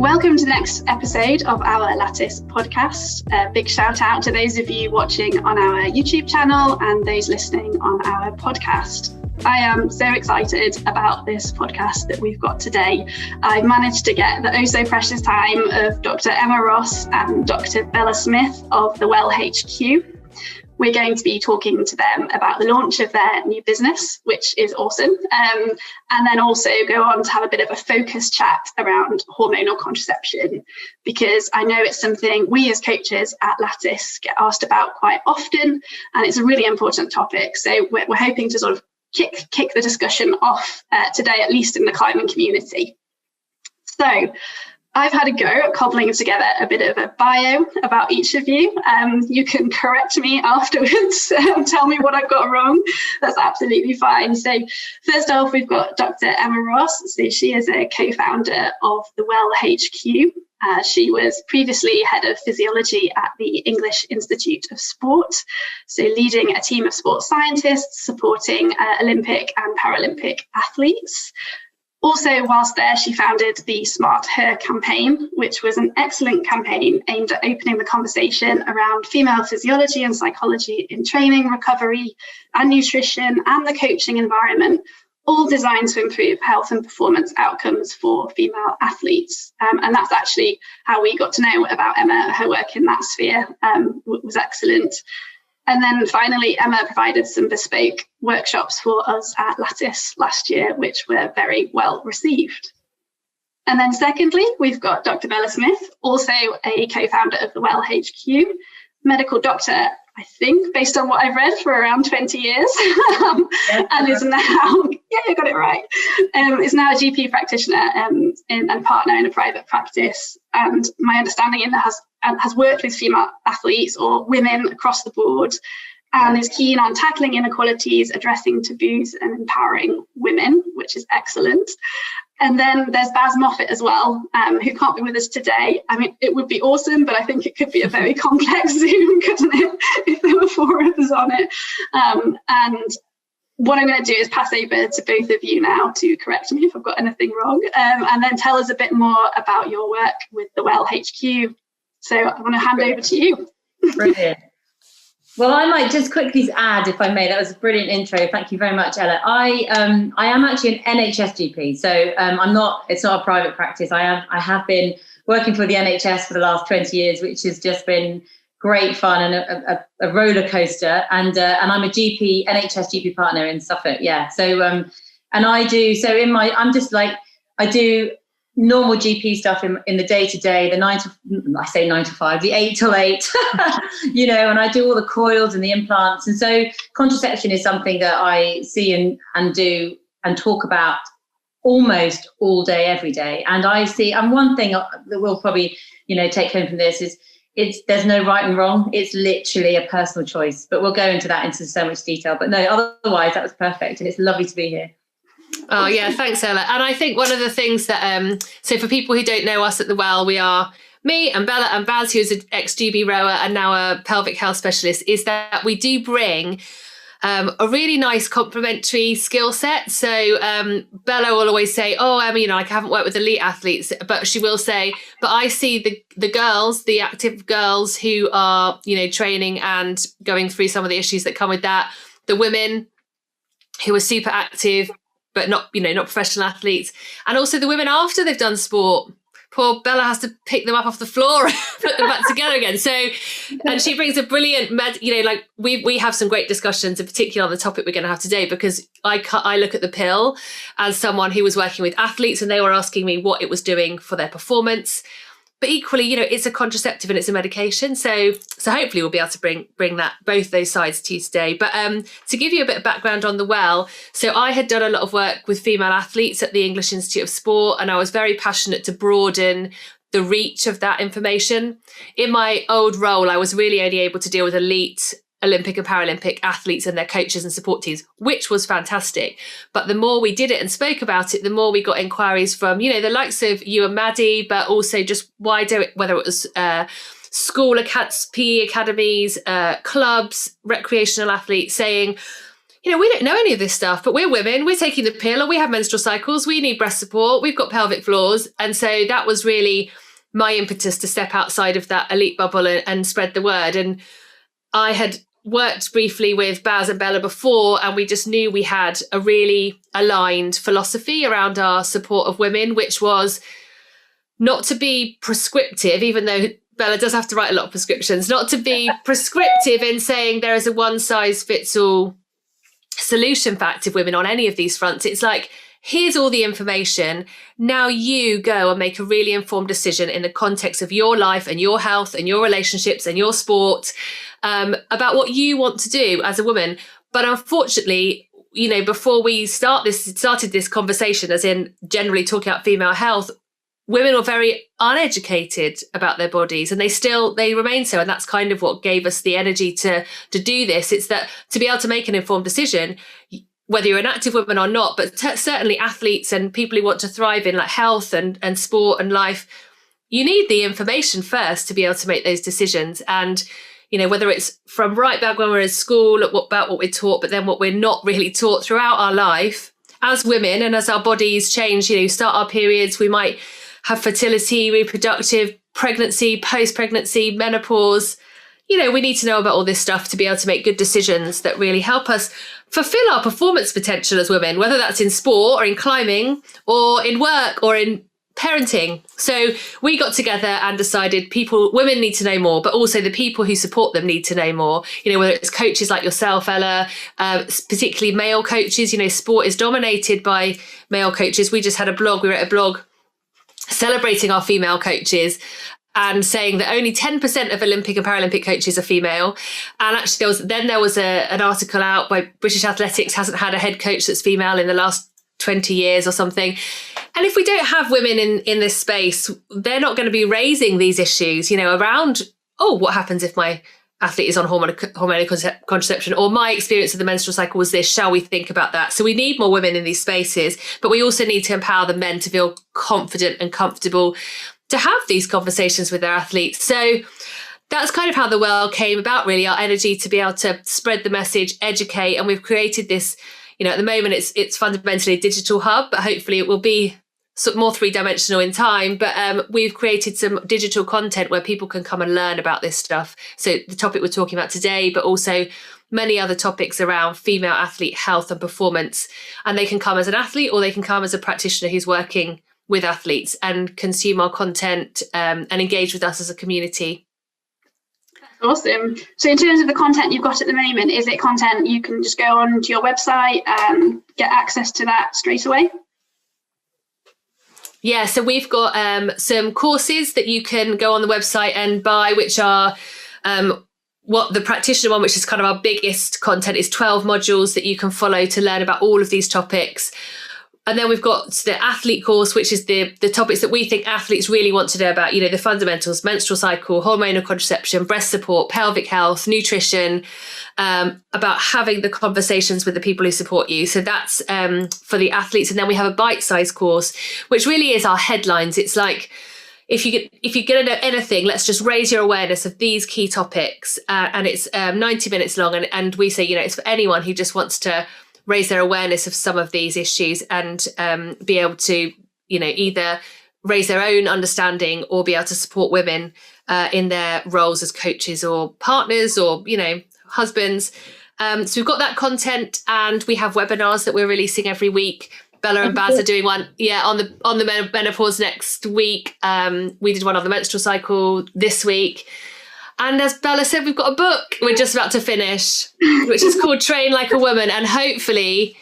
Welcome to the next episode of our Lattice podcast. A big shout out to those of you watching on our YouTube channel and those listening on our podcast. I am so excited about this podcast that we've got today. I've managed to get the oh so precious time of Dr. Emma Ross and Dr. Bella Smith of the Well HQ. We're going to be talking to them about the launch of their new business, which is awesome. And then also go on to have a bit of a focus chat around hormonal contraception, because I know it's something we as coaches at Lattice get asked about quite often, and it's a really important topic. So we're hoping to sort of kick the discussion off today, at least in the climbing community. So I've had a go at cobbling together a bit of a bio about each of you. You can correct me afterwards, tell me what I've got wrong. That's absolutely fine. So first off, we've got Dr. Emma Ross. So she is a co-founder of the Well HQ. She was previously head of physiology at the English Institute of Sport, so leading a team of sports scientists supporting Olympic and Paralympic athletes. Also, whilst there, she founded the Smart Her campaign, which was an excellent campaign aimed at opening the conversation around female physiology and psychology in training, recovery, and nutrition, and the coaching environment, all designed to improve health and performance outcomes for female athletes. And that's actually how we got to know about Emma. Her work in that sphere was excellent. And then finally, Emma provided some bespoke workshops for us at Lattice last year, which were very well received. And then secondly, we've got Dr. Bella Smith, also a co-founder of the Well HQ, medical doctor, I think, based on what I've read, for around 20 years, and is now, yeah, you got it right, is now a GP practitioner and partner in a private practice. And my understanding in that has worked with female athletes or women across the board, and is keen on tackling inequalities, addressing taboos, and empowering women, which is excellent. And then there's Baz Moffat as well, who can't be with us today. I mean, it would be awesome, but I think it could be a very complex Zoom, couldn't it, if there were four of us on it. And what I'm going to do is pass over to both of you now to correct me if I've got anything wrong, and then tell us a bit more about your work with the Well HQ. So I want to hand over to you. Brilliant. Well, I might just quickly add, if I may. That was a brilliant intro. Thank you very much, Ella. I am actually an NHS GP, so I'm not. It's not a private practice. I have been working for the NHS for the last 20 years, which has just been great fun and a roller coaster. And I'm a NHS GP partner in Suffolk. Yeah. So and I do. So I do normal GP stuff in the day-to-day, the 9 to 5, the 8 till 8, and I do all the coils and the implants. And so contraception is something that I see and do and talk about almost all day, every day. And I see, and one thing that we'll probably, take home from this is there's no right and wrong. It's literally a personal choice, but we'll go into that into so much detail. But no, otherwise that was perfect. And it's lovely to be here. Oh, yeah. Thanks, Ella. And I think one of the things that, so for people who don't know us at the Well, we are me and Bella and Baz, who's an ex-GB rower and now a pelvic health specialist, is that we do bring a really nice complementary skill set. So Bella will always say, I haven't worked with elite athletes, but she will say, but I see the girls, the active girls who are, training and going through some of the issues that come with that, the women who are super active, but not professional athletes. And also the women after they've done sport. Poor Bella has to pick them up off the floor and put them back together again. So, and she brings a brilliant, we have some great discussions, in particular on the topic we're going to have today, because I look at the pill as someone who was working with athletes and they were asking me what it was doing for their performance. But equally, it's a contraceptive and it's a medication. So hopefully we'll be able to bring that, both those sides to you today. But to give you a bit of background on the Well, so I had done a lot of work with female athletes at the English Institute of Sport, and I was very passionate to broaden the reach of that information. In my old role, I was really only able to deal with elite Olympic and Paralympic athletes and their coaches and support teams, which was fantastic. But the more we did it and spoke about it, the more we got inquiries from, the likes of you and Maddie, but also just wider, whether it was school PE academies, clubs, recreational athletes saying, we don't know any of this stuff, but we're women, we're taking the pill, or we have menstrual cycles, we need breast support, we've got pelvic floors. And so that was really my impetus to step outside of that elite bubble and spread the word. And I had worked briefly with Baz and Bella before, and we just knew we had a really aligned philosophy around our support of women, which was not to be prescriptive, even though Bella does have to write a lot of prescriptions, not to be prescriptive in saying there is a one size fits all solution for active women on any of these fronts. It's like, here's all the information. Now you go and make a really informed decision in the context of your life and your health and your relationships and your sport, about what you want to do as a woman. But unfortunately, before we started this conversation, as in generally talking about female health, women were very uneducated about their bodies, and they remain so. And that's kind of what gave us the energy to do this. It's that to be able to make an informed decision, whether you're an active woman or not, but certainly athletes and people who want to thrive in like health and sport and life, you need the information first to be able to make those decisions. And whether it's from right back when we're in school about what we're taught, but then what we're not really taught throughout our life as women, and as our bodies change, start our periods, we might have fertility, reproductive, pregnancy, post-pregnancy, menopause. We need to know about all this stuff to be able to make good decisions that really help us fulfill our performance potential as women, whether that's in sport or in climbing or in work or in parenting. So we got together and decided women need to know more, but also the people who support them need to know more. Whether it's coaches like yourself, Ella, particularly male coaches. Sport is dominated by male coaches. We just had we wrote a blog celebrating our female coaches and saying that only 10% of Olympic and Paralympic coaches are female. And actually there was an article out by British Athletics hasn't had a head coach that's female in the last 20 years or something. And if we don't have women in this space, they're not going to be raising these issues, around, what happens if my athlete is on hormonal contraception, or my experience of the menstrual cycle was this, shall we think about that? So we need more women in these spaces, but we also need to empower the men to feel confident and comfortable to have these conversations with their athletes. So that's kind of how the world came about, really, our energy to be able to spread the message, educate. And we've created this, at the moment it's fundamentally a digital hub, but hopefully it will be sort of more three-dimensional in time. But we've created some digital content where people can come and learn about this stuff. So the topic we're talking about today, but also many other topics around female athlete health and performance. And they can come as an athlete, or they can come as a practitioner who's working with athletes and consume our content and engage with us as a community. Awesome. So in terms of the content you've got at the moment, is it content you can just go onto your website and get access to that straight away? Yeah, so we've got some courses that you can go on the website and buy, which are what the practitioner one, which is kind of our biggest content, is 12 modules that you can follow to learn about all of these topics. And then we've got the athlete course, which is the topics that we think athletes really want to know about, the fundamentals, menstrual cycle, hormonal contraception, breast support, pelvic health, nutrition, about having the conversations with the people who support you. So that's for the athletes. And then we have a bite-sized course, which really is our headlines. It's like, if you're going to know anything, let's just raise your awareness of these key topics. And it's 90 minutes long. And we say, it's for anyone who just wants to raise their awareness of some of these issues and be able to, either raise their own understanding or be able to support women in their roles as coaches or partners or, husbands. So we've got that content, and we have webinars that we're releasing every week. Bella and Baz are doing one, on the menopause next week. We did one on the menstrual cycle this week. And as Bella said, we've got a book we're just about to finish, which is called Train Like a Woman. And hopefully,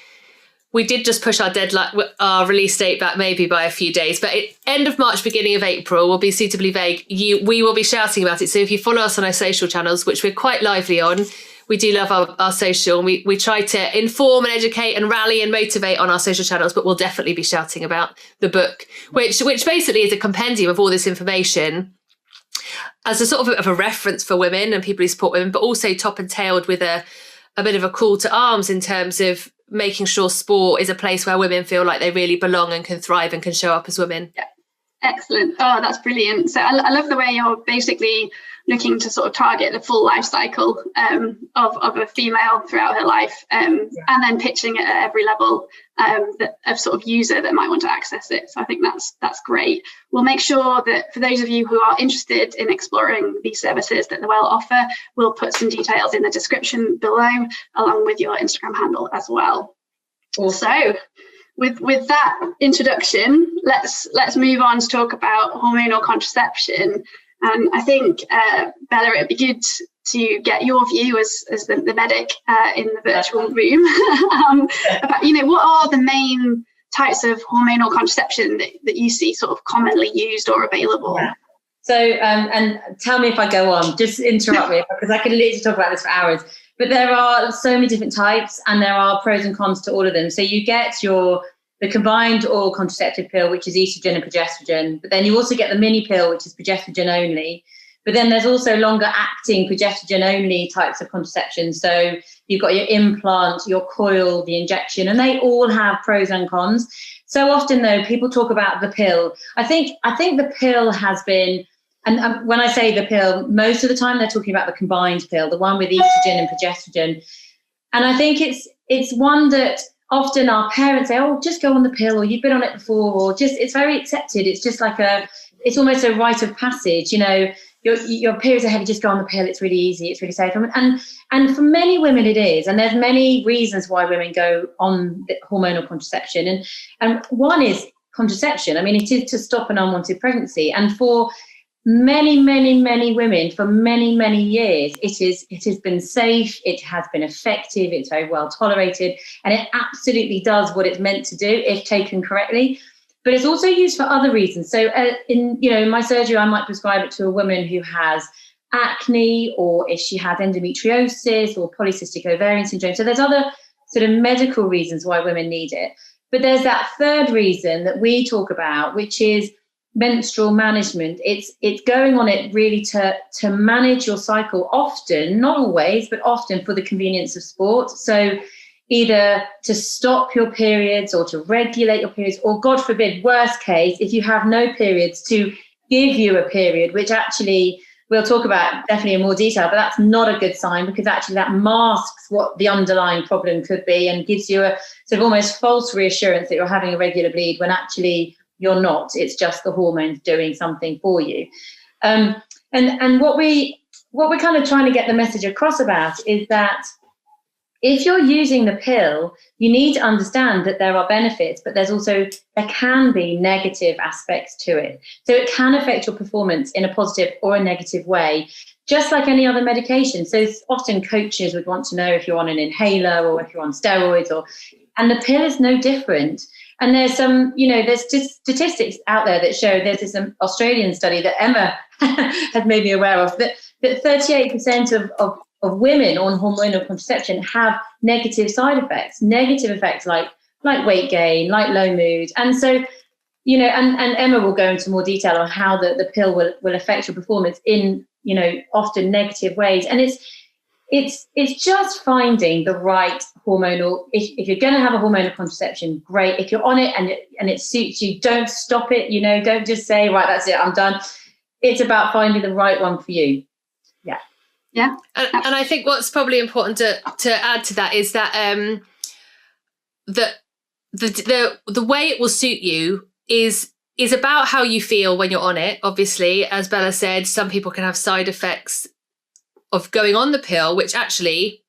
we did just push our deadline, our release date back maybe by a few days. But end of March, beginning of April, will be suitably vague. We will be shouting about it. So if you follow us on our social channels, which we're quite lively on, we do love our social. And we try to inform and educate and rally and motivate on our social channels, but we'll definitely be shouting about the book, which basically is a compendium of all this information as a sort of a reference for women and people who support women, but also top and tailed with a bit of a call to arms in terms of making sure sport is a place where women feel like they really belong and can thrive and can show up as women. Yeah. Excellent. Oh, that's brilliant. So I love the way you're basically looking to sort of target the full life cycle of a female throughout her life, and then pitching it at every level of sort of user that might want to access it. So I think that's great. We'll make sure that for those of you who are interested in exploring these services that the Well offer, we'll put some details in the description below, along with your Instagram handle as well. Also, with that introduction, let's move on to talk about hormonal contraception. And I think, Bella, it'd be good to get your view as the medic in the virtual room about, what are the main types of hormonal contraception that you see sort of commonly used or available? Yeah. So, and tell me if I go on, just interrupt me, because I could literally talk about this for hours. But there are so many different types, and there are pros and cons to all of them. So you get the combined oral contraceptive pill, which is estrogen and progesterone. But then you also get the mini pill, which is progesterone only. But then there's also longer acting progesterone only types of contraception. So you've got your implant, your coil, the injection, and they all have pros and cons. So often, though, people talk about the pill. I think the pill has been, and when I say the pill, most of the time they're talking about the combined pill, the one with estrogen and progesterone. And I think it's one that often our parents say, oh, just go on the pill, or you've been on it before, or just, it's very accepted. It's just like it's almost a rite of passage, your periods are heavy, just go on the pill. It's really easy. It's really safe. And for many women it is. And there's many reasons why women go on the hormonal contraception. And one is contraception. I mean, it is to stop an unwanted pregnancy. And for many, many, many women, for many, many years, it has been safe, it has been effective, it's very well tolerated, and it absolutely does what it's meant to do if taken correctly. But it's also used for other reasons. So in my surgery, I might prescribe it to a woman who has acne, or if she has endometriosis or polycystic ovarian syndrome. So there's other sort of medical reasons why women need it. But there's that third reason that we talk about, which is menstrual management. It's going on it really to manage your cycle, often, not always, but often for the convenience of sport. So either to stop your periods or to regulate your periods, or God forbid, worst case, if you have no periods, to give you a period, which actually we'll talk about definitely in more detail, but that's not a good sign, because actually that masks what the underlying problem could be and gives you a sort of almost false reassurance that you're having a regular bleed when actually you're not. It's just the hormones doing something for you. And what we're kind of trying to get the message across about is that if you're using the pill, you need to understand that there are benefits, but there can be negative aspects to it. So it can affect your performance in a positive or a negative way, just like any other medication. So often coaches would want to know if you're on an inhaler or if you're on steroids, and the pill is no different. And there's there's just statistics out there that show, there's this Australian study that Emma has made me aware of, that 38% of women on hormonal contraception have negative side effects, like weight gain, like low mood. And so, and Emma will go into more detail on how the pill will affect your performance in, often negative ways. And it's just finding the right hormonal, if you're going to have a hormonal contraception, great. If you're on it and it suits you, don't stop it, don't just say, right, that's it, I'm done. It's about finding the right one for you. Yeah. And I think what's probably important to add to that is that the way it will suit you is about how you feel when you're on it. Obviously, as Bella said, some people can have side effects of going on the pill, which actually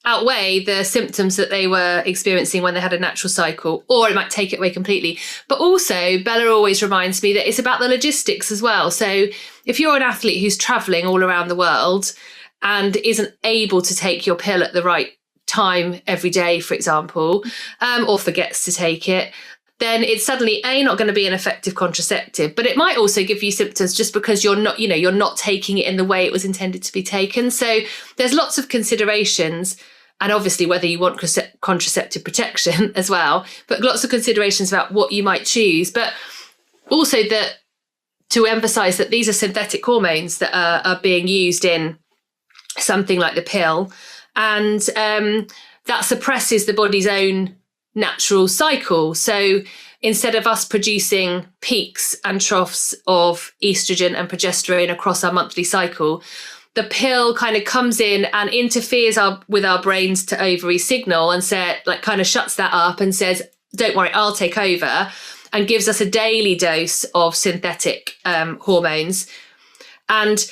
outweigh the symptoms that they were experiencing when they had a natural cycle, or it might take it away completely. But also, Bella always reminds me that it's about the logistics as well. So if you're an athlete who's traveling all around the world and isn't able to take your pill at the right time every day, for example, or forgets to take it, then it's suddenly not going to be an effective contraceptive, but it might also give you symptoms just because you're not taking it in the way it was intended to be taken. So there's lots of considerations, and obviously whether you want contraceptive protection as well, but lots of considerations about what you might choose. But also that to emphasize that these are synthetic hormones that are being used in something like the pill, and that suppresses the body's own natural cycle. So instead of us producing peaks and troughs of estrogen and progesterone across our monthly cycle, the pill kind of comes in and interferes with our brains to ovary signal and kind of shuts that up and says, don't worry, I'll take over, and gives us a daily dose of synthetic hormones. And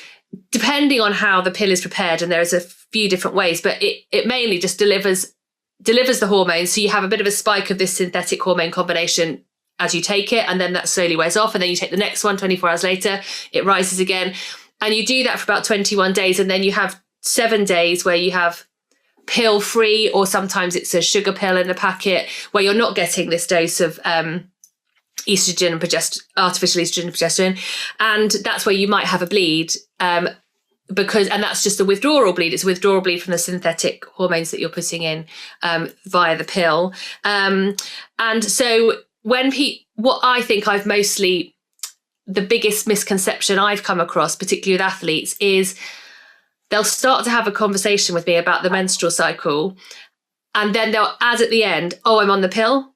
depending on how the pill is prepared, and there's a few different ways, but it mainly just delivers the hormones. So you have a bit of a spike of this synthetic hormone combination as you take it, and then that slowly wears off, and then you take the next one 24 hours later, it rises again. And you do that for about 21 days, and then you have 7 days where you have pill free, or sometimes it's a sugar pill in a packet where you're not getting this dose of estrogen and artificial estrogen and progesterone. And that's where you might have a bleed, and that's just a withdrawal bleed. It's a withdrawal bleed from the synthetic hormones that you're putting in via the pill. And so what I think I've mostly, the biggest misconception I've come across, particularly with athletes, is they'll start to have a conversation with me about the menstrual cycle, and then they'll add at the end, oh, I'm on the pill.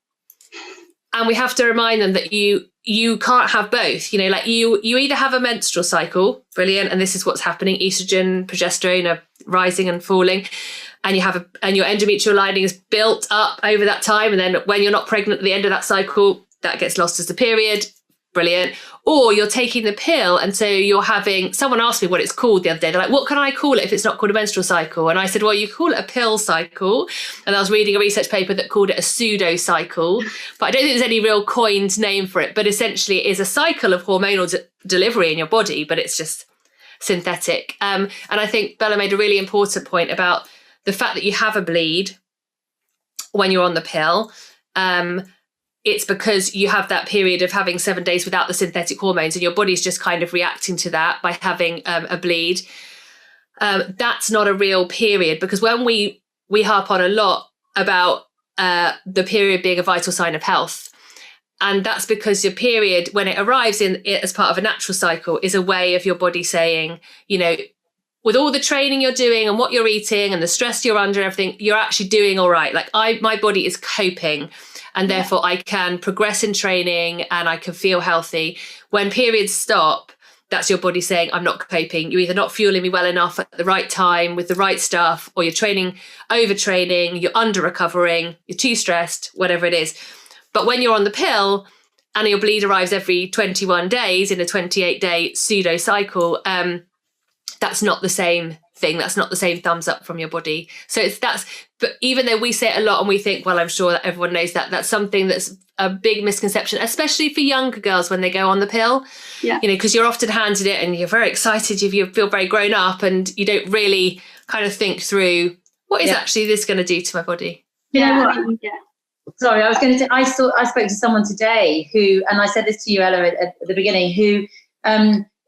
And we have to remind them that you can't have both. You know, like you either have a menstrual cycle, brilliant, and this is what's happening, estrogen, progesterone are rising and falling, and and your endometrial lining is built up over that time, and then when you're not pregnant at the end of that cycle, that gets lost as the period. Brilliant. Or you're taking the pill, and so you're having, someone asked me what it's called the other day. They're like, what can I call it if it's not called a menstrual cycle? And I said, well, you call it a pill cycle. And I was reading a research paper that called it a pseudo cycle, but I don't think there's any real coined name for it. But essentially it is a cycle of hormonal delivery in your body, but it's just synthetic. And I think Bella made a really important point about the fact that you have a bleed when you're on the pill. It's because you have that period of having 7 days without the synthetic hormones, and your body's just kind of reacting to that by having a bleed. That's not a real period, because when we harp on a lot about the period being a vital sign of health, and that's because your period, when it arrives as part of a natural cycle, is a way of your body saying, you know, with all the training you're doing and what you're eating and the stress you're under and everything, you're actually doing all right. Like my body is coping. And therefore I can progress in training and I can feel healthy. When periods stop, that's your body saying, I'm not coping. You're either not fueling me well enough at the right time with the right stuff, or you're training, overtraining, you're under recovering, you're too stressed, whatever it is. But when you're on the pill and your bleed arrives every 21 days in a 28-day pseudo cycle, that's not the same thing. That's not the same thumbs up from your body. So but even though we say it a lot and we think, well, I'm sure that everyone knows that, that's something that's a big misconception, especially for younger girls when they go on the pill. Yeah. You know, because you're often handed it and you're very excited, you feel very grown up, and you don't really kind of think through, what is actually this going to do to my body? Yeah. Sorry, I was going to say, I spoke to someone today who, and I said this to you, Ella, at the beginning, who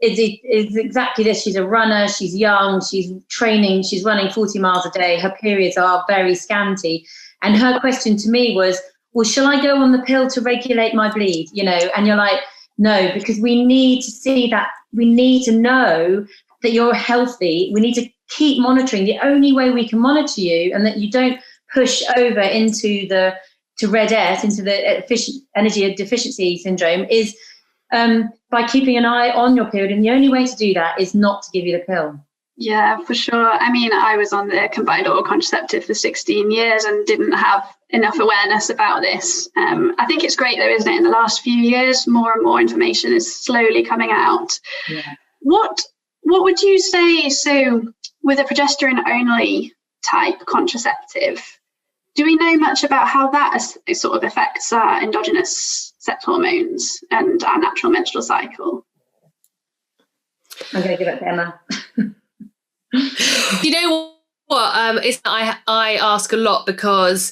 is exactly this. She's a runner, she's young, she's training, she's running 40 miles a day. Her periods are very scanty. And her question to me was, well, shall I go on the pill to regulate my bleed? You know, and you're like, no, because we need to see that. We need to know that you're healthy. We need to keep monitoring. The only way we can monitor you and that you don't push over into to red S, into the energy deficiency syndrome, is by keeping an eye on your period. And the only way to do that is not to give you the pill. Yeah, for sure. I mean, I was on the combined oral contraceptive for 16 years and didn't have enough awareness about this. I think it's great though, isn't it? In the last few years, more and more information is slowly coming out. Yeah. What would you say, so with a progesterone only type contraceptive, do we know much about how that sort of affects our endogenous sex hormones and our natural menstrual cycle? I'm going to give it to Emma. You know what? I ask a lot because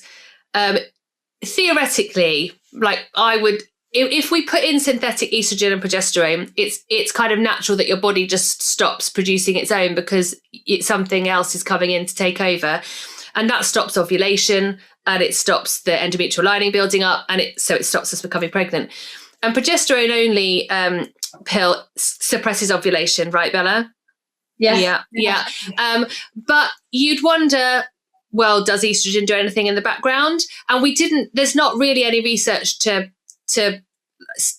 theoretically, like I would, if we put in synthetic estrogen and progesterone, it's kind of natural that your body just stops producing its own because something else is coming in to take over. And that stops ovulation and it stops the endometrial lining building up, and so it stops us becoming pregnant. And progesterone only pill suppresses ovulation, right, Bella? Yes. Yeah. But you'd wonder, well, does estrogen do anything in the background? And there's not really any research to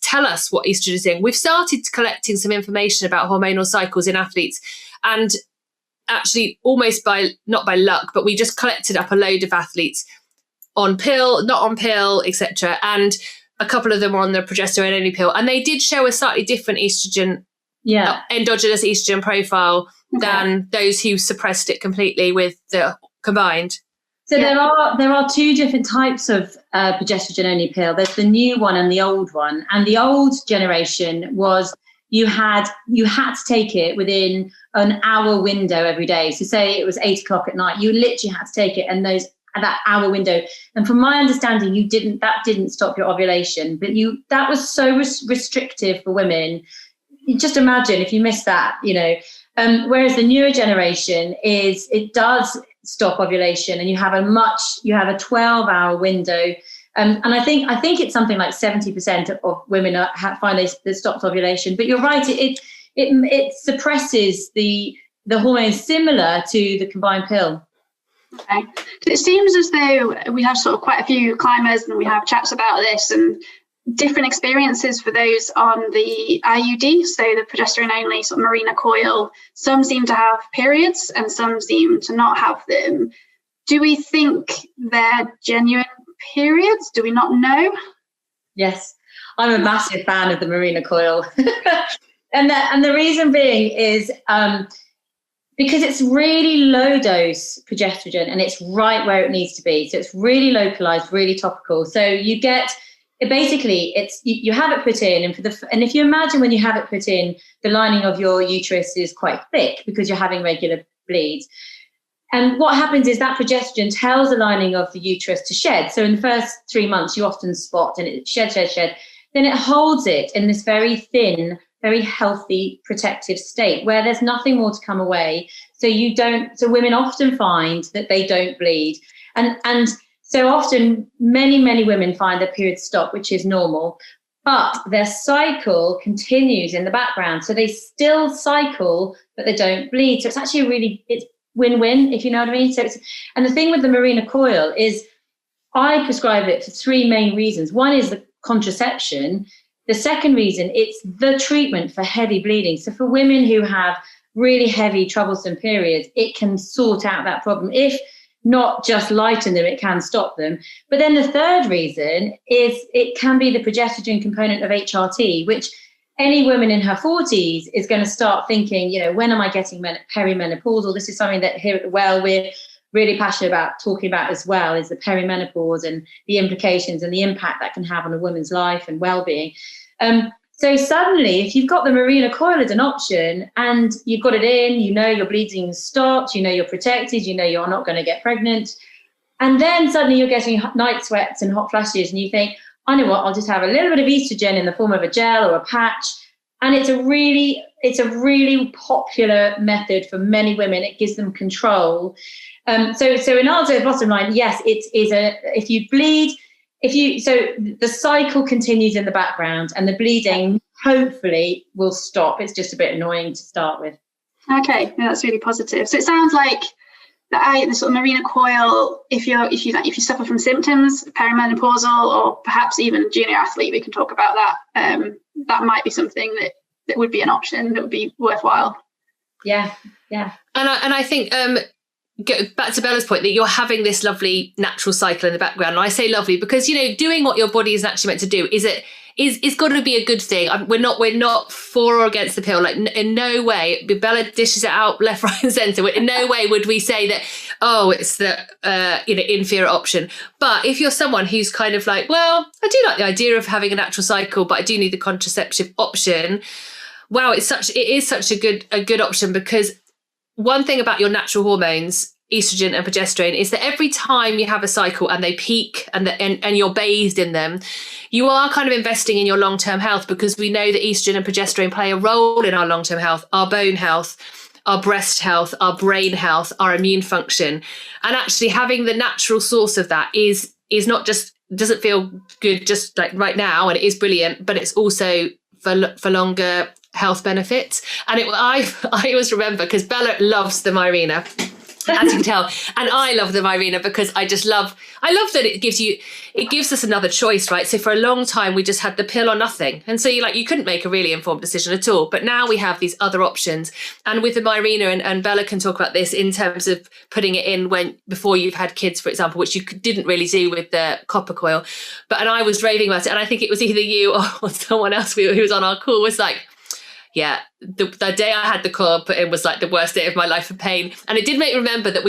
tell us what estrogen is doing. We've started collecting some information about hormonal cycles in athletes, and actually almost not by luck, but we just collected up a load of athletes on pill, not on pill, etc. And a couple of them were on the progesterone only pill, and they did show a slightly different estrogen, endogenous estrogen profile than those who suppressed it completely with the combined. So there are two different types of progesterone only pill. There's the new one and the old one. And the old generation was you had to take it within an hour window every day. So say it was 8 o'clock at night, you literally had to take it in that hour window. And from my understanding, that didn't stop your ovulation, but that was so restrictive for women. You just imagine if you missed that, whereas the newer generation it does stop ovulation, and you have a 12-hour window. And I think it's something like 70% of women find they stopped ovulation. But you're right, it suppresses the hormones similar to the combined pill. Okay. It seems as though we have sort of quite a few climbers, and we have chats about this, and different experiences for those on the IUD, so the progesterone only sort of Mirena coil. Some seem to have periods and some seem to not have them. Do we think they're genuine periods? Do we not know? Yes, I'm a massive fan of the Mirena coil. and the reason being is because it's really low dose progesterone, and it's right where it needs to be. So it's really localized, really topical. So you get you have it put in, and if you imagine when you have it put in, the lining of your uterus is quite thick because you're having regular bleeds. And what happens is that progesterone tells the lining of the uterus to shed. So in the first 3 months, you often spot, and it shed. Then it holds it in this very thin, very healthy, protective state where there's nothing more to come away. So women often find that they don't bleed. And so often, many, many women find their periods stop, which is normal, but their cycle continues in the background. So they still cycle, but they don't bleed. So it's actually it's win-win, if you know what I mean. And the thing with the Mirena coil is I prescribe it for 3 main reasons. One is the contraception. The second reason, it's the treatment for heavy bleeding. So for women who have really heavy, troublesome periods, it can sort out that problem. If not just lighten them, it can stop them. But then the third reason is it can be the progesterone component of HRT, which any woman in her 40s is going to start thinking, when am I getting perimenopausal? This is something that here at the Well we're really passionate about talking about as well, is the perimenopause and the implications and the impact that can have on a woman's life and well-being. So suddenly, if you've got the Mirena coil as an option and you've got it in, your bleeding stopped, you're protected, you're not going to get pregnant. And then suddenly you're getting night sweats and hot flashes, and you think, I know what, I'll just have a little bit of estrogen in the form of a gel or a patch. And it's a really popular method for many women. It gives them control. So in answer to the bottom line, yes, it is if you bleed, so the cycle continues in the background, and the bleeding hopefully will stop. It's just a bit annoying to start with. Okay, that's really positive. So it sounds like the sort of Mirena coil, if you suffer from symptoms, perimenopausal, or perhaps even a junior athlete, we can talk about that. That might be something that would be an option that would be worthwhile. Yeah. And I think back to Bella's point, that you're having this lovely natural cycle in the background. And I say lovely because, doing what your body is naturally meant to do is got to be a good thing. We're not for or against the pill. Like in no way, Bella dishes it out left, right and centre. In no way would we say that, it's the inferior option. But if you're someone who's kind of like, well, I do like the idea of having a natural cycle, but I do need the contraceptive option. Wow, it is such a good option, because one thing about your natural hormones, estrogen and progesterone, is that every time you have a cycle and they peak and you're bathed in them, you are kind of investing in your long-term health, because we know that estrogen and progesterone play a role in our long-term health, our bone health, our breast health, our brain health, our immune function. And actually having the natural source of that is not just, doesn't feel good just like right now, and it is brilliant, but it's also for longer health benefits. And I always remember, because Bella loves the Mirena, as you can tell. And I love the Mirena because I love that it gives us another choice, right? So for a long time, we just had the pill or nothing. And so you couldn't make a really informed decision at all. But now we have these other options. And with the Mirena, and Bella can talk about this in terms of putting it in before you've had kids, for example, which you didn't really do with the copper coil. And I was raving about it. And I think it was either you or someone else who was on our call was like, yeah, the day I had the coil put in was like the worst day of my life for pain. And it did make me remember that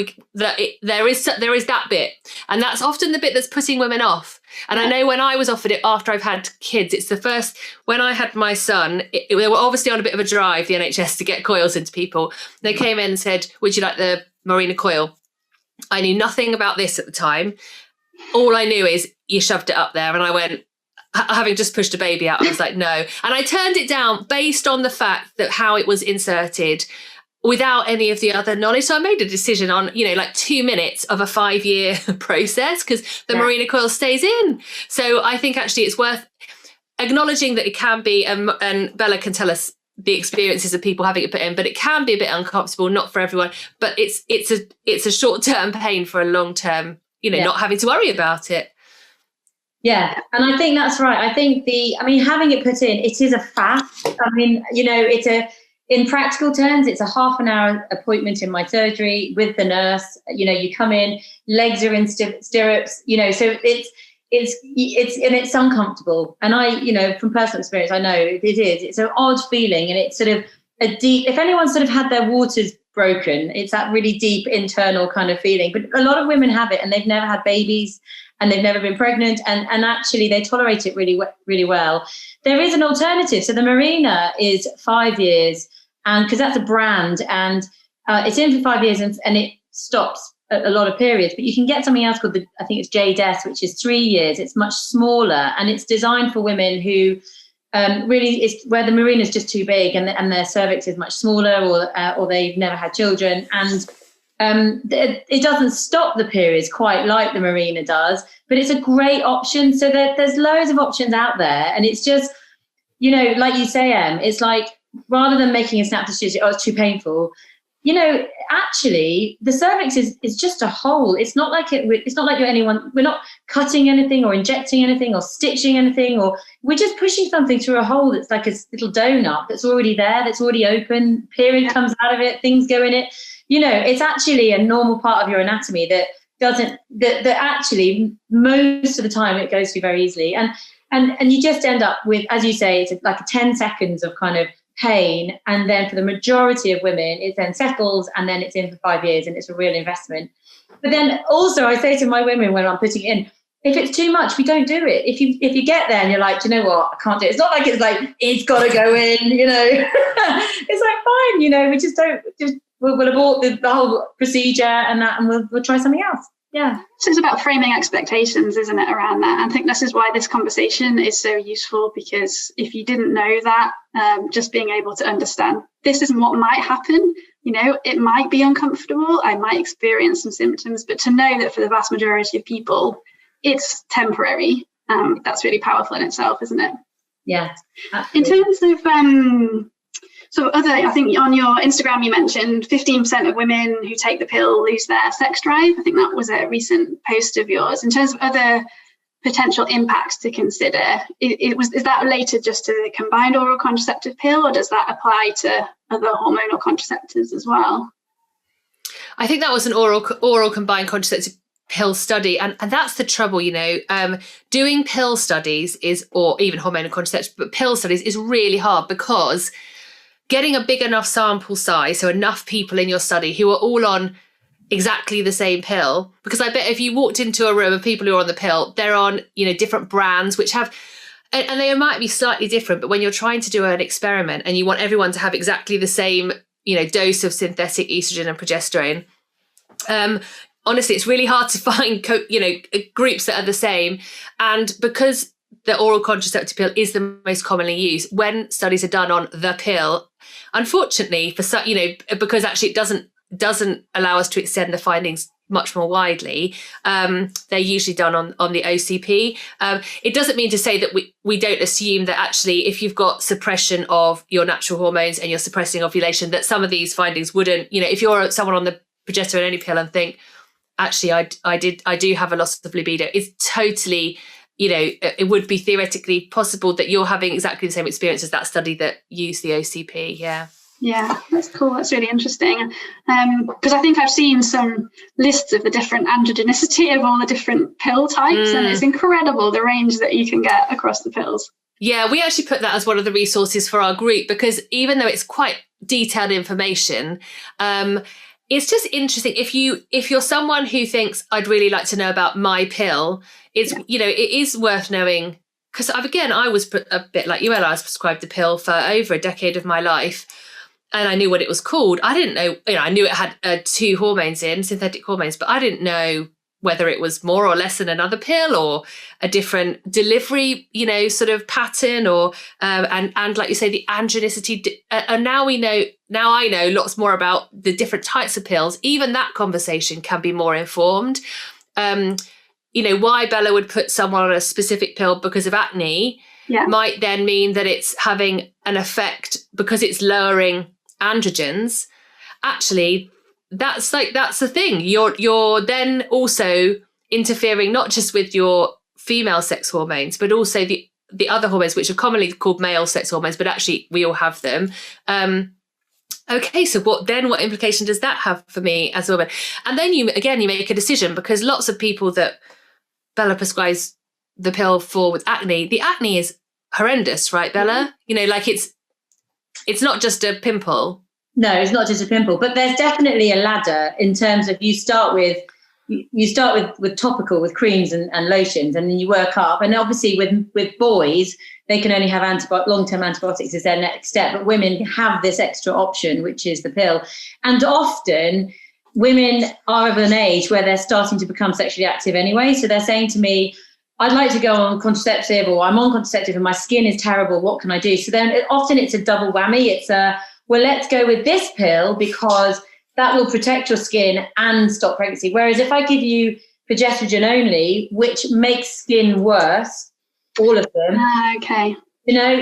there is that bit. And that's often the bit that's putting women off. And I know when I was offered it after I've had kids, it's the first, when I had my son, they were obviously on a bit of a drive, the NHS, to get coils into people. They came in and said, would you like the Mirena coil? I knew nothing about this at the time. All I knew is you shoved it up there. And I went, having just pushed a baby out, I was like, no. And I turned it down based on the fact that how it was inserted without any of the other knowledge. So I made a decision on, 2 minutes of a 5-year process because the Mirena coil stays in. So I think actually it's worth acknowledging that it can be, and Bella can tell us the experiences of people having it put in, but it can be a bit uncomfortable, not for everyone, but it's a short-term pain for a long-term, not having to worry about it. Yeah, and I think that's right. I think having it put in, it is a faff. In practical terms, it's a half an hour appointment in my surgery with the nurse. You come in, legs are in stirrups, so it's uncomfortable. And I, from personal experience, I know it is. It's an odd feeling, and it's sort of a deep, if anyone's sort of had their waters broken, it's that really deep internal kind of feeling. But a lot of women have it and they've never had babies and they've never been pregnant, and actually they tolerate it really, really well. There is an alternative. So the Mirena is 5 years, and because that's a brand, and it's in for 5 years, and it stops a lot of periods. But you can get something else called I think it's JDES, which is 3 years. It's much smaller, and it's designed for women who really is where the Mirena is just too big, and their cervix is much smaller, or they've never had children, and it doesn't stop the periods quite like the Mirena does, but it's a great option. So there's loads of options out there, and it's just, like you say, it's like, rather than making a snap decision, it's too painful. Actually, the cervix is just a hole. It's not like we're not cutting anything or injecting anything or stitching anything, or we're just pushing something through a hole that's like a little donut that's already there, that's already open. Period comes out of it, things go in it. It's actually a normal part of your anatomy that actually most of the time it goes through very easily. And you just end up with, as you say, it's like 10 seconds of kind of pain. And then for the majority of women, it then settles, and then it's in for 5 years, and it's a real investment. But then also I say to my women when I'm putting it in, if it's too much, we don't do it. If you get there and you're like, do you know what, I can't do it. It's not like it's got to go in, It's like, fine, we just don't, we'll abort the whole procedure and we'll try something else. Yeah. So it's about framing expectations, isn't it, around that? I think this is why this conversation is so useful, because if you didn't know that, just being able to understand this is what might happen, it might be uncomfortable, I might experience some symptoms, but to know that for the vast majority of people, it's temporary. That's really powerful in itself, isn't it? Yeah. Absolutely. In terms of I think on your Instagram you mentioned 15% of women who take the pill lose their sex drive. I think that was a recent post of yours. In terms of other potential impacts to consider, is that related just to the combined oral contraceptive pill, or does that apply to other hormonal contraceptives as well? I think that was an oral combined contraceptive pill study, and that's the trouble, doing pill studies or even hormonal contraception, but pill studies is really hard, because getting a big enough sample size, so enough people in your study who are all on exactly the same pill, because I bet if you walked into a room of people who are on the pill, they're on different brands which have, and they might be slightly different, but when you're trying to do an experiment and you want everyone to have exactly the same dose of synthetic estrogen and progesterone, honestly, it's really hard to find, groups that are the same. And because the oral contraceptive pill is the most commonly used, when studies are done on the pill, unfortunately, because actually it doesn't allow us to extend the findings much more widely, they're usually done on the OCP. It doesn't mean to say that we don't assume that actually, if you've got suppression of your natural hormones and you're suppressing ovulation, that some of these findings wouldn't, if you're someone on the progesterone only pill and think, actually, I do have a loss of libido. It's totally, it would be theoretically possible that you're having exactly the same experience as that study that used the OCP. Yeah. Yeah, that's cool. That's really interesting. Because I think I've seen some lists of the different androgenicity of all the different pill types, and it's incredible the range that you can get across the pills. Yeah, we actually put that as one of the resources for our group, because even though it's quite detailed information, it's just interesting. If you're someone who thinks, I'd really like to know about my pill, it is worth knowing. Because I was a bit like you, Ella. I was prescribed the pill for over a decade of my life. And I knew what it was called. I didn't know, I knew it had 2 hormones in, synthetic hormones, but I didn't know whether it was more or less than another pill or a different delivery, sort of pattern, or and like you say, the androgenicity. And now I know lots more about the different types of pills. Even that conversation can be more informed. Why Bella would put someone on a specific pill because of acne might then mean that it's having an effect because it's lowering androgens. Actually, that's the thing. You're then also interfering not just with your female sex hormones, but also the other hormones, which are commonly called male sex hormones, but actually we all have them. Okay, so what implication does that have for me as a woman? And then you make a decision, because lots of people that Bella prescribes the pill for with acne, the acne is horrendous, right, Bella? It's not just a pimple. No, it's not just a pimple, but there's definitely a ladder in terms of you start with topical, with creams and lotions, and then you work up. And obviously with boys, they can only have long-term antibiotics as their next step, but women have this extra option, which is the pill. And often women are of an age where they're starting to become sexually active anyway. So they're saying to me, I'd like to go on contraceptive, or I'm on contraceptive and my skin is terrible. What can I do? So then often it's a double whammy. It's let's go with this pill because that will protect your skin and stop pregnancy. Whereas if I give you progesterone only, which makes skin worse, all of them. Okay.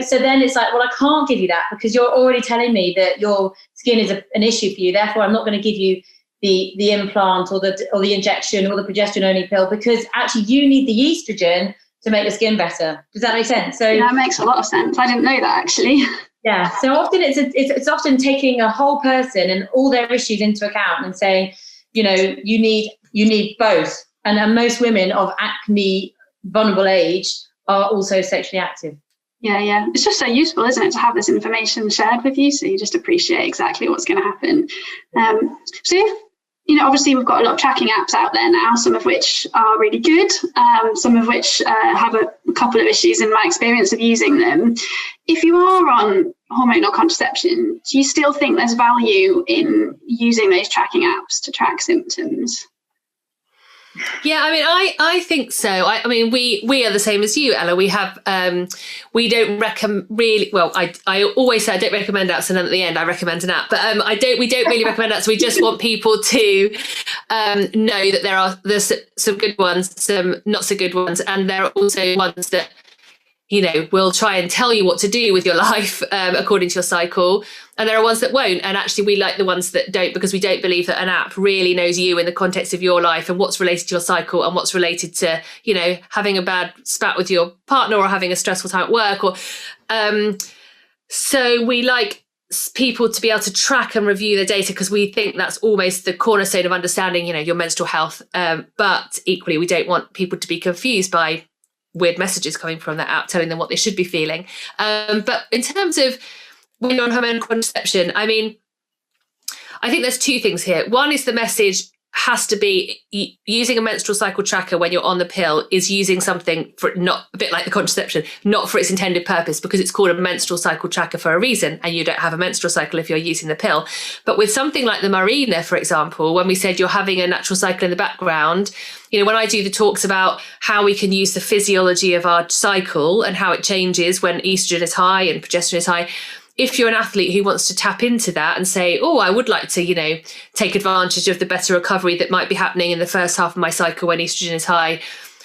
So then it's like, well, I can't give you that because you're already telling me that your skin is an issue for you. Therefore, I'm not going to give you the implant or the injection or the progesterone only pill, because actually you need the estrogen to make your skin better. Does that make sense? So that makes a lot of sense. I didn't know that, actually. Yeah. So often it's often taking a whole person and all their issues into account and saying, you need both. And most women of acne vulnerable age are also sexually active. Yeah. It's just so useful, isn't it, to have this information shared with you, so you just appreciate exactly what's going to happen. Obviously we've got a lot of tracking apps out there now, some of which are really good, some of which have a couple of issues in my experience of using them. If you are on hormonal contraception, do you still think there's value in using those tracking apps to track symptoms? Yeah, I think so. I mean, we are the same as you, Ella. We have, we don't recommend really. Well, I always say I don't recommend apps, and then at the end I recommend an app. But we don't really recommend apps. We just want people to know that there's some good ones, some not so good ones, and there are also ones that will try and tell you what to do with your life according to your cycle. And there are ones that won't. And actually, we like the ones that don't, because we don't believe that an app really knows you in the context of your life and what's related to your cycle and what's related to, having a bad spat with your partner or having a stressful time at work. Or so we like people to be able to track and review the data, because we think that's almost the cornerstone of understanding, your menstrual health. But equally, we don't want people to be confused by weird messages coming from that app telling them what they should be feeling. But in terms of when you're on hormonal contraception, I think there's 2 things here. One is the message has to be using a menstrual cycle tracker when you're on the pill is using something for not a bit like the contraception, not for its intended purpose, because it's called a menstrual cycle tracker for a reason, and you don't have a menstrual cycle if you're using the pill. But with something like the Mirena, for example, when we said you're having a natural cycle in the background, when I do the talks about how we can use the physiology of our cycle and how it changes when estrogen is high and progesterone is high, if you're an athlete who wants to tap into that and say, oh, I would like to, take advantage of the better recovery that might be happening in the first half of my cycle when estrogen is high,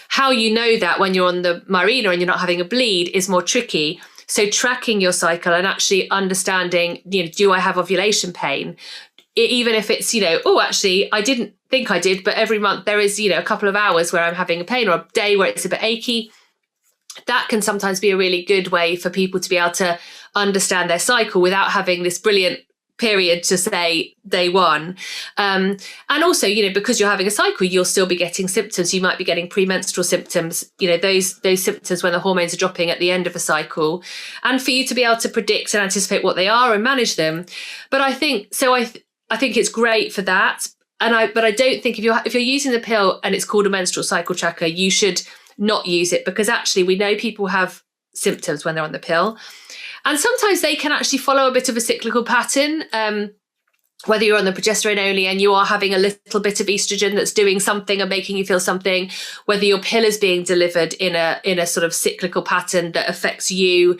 how you know that when you're on the Mirena and you're not having a bleed is more tricky. So tracking your cycle and actually understanding, do I have ovulation pain? even if it's, actually, I didn't think I did, but every month there is, a couple of hours where I'm having a pain, or a day where it's a bit achy. That can sometimes be a really good way for people to be able to understand their cycle without having this brilliant period to say day one. And also, because you're having a cycle, you'll still be getting symptoms. You might be getting premenstrual symptoms, those symptoms when the hormones are dropping at the end of a cycle, and for you to be able to predict and anticipate what they are and manage them. But I think I think it's great for that. But I don't think if you're using the pill and it's called a menstrual cycle tracker, you should not use it, because actually we know people have symptoms when they're on the pill. And sometimes they can actually follow a bit of a cyclical pattern, whether you're on the progesterone only and you are having a little bit of estrogen that's doing something and making you feel something, whether your pill is being delivered in a sort of cyclical pattern that affects you,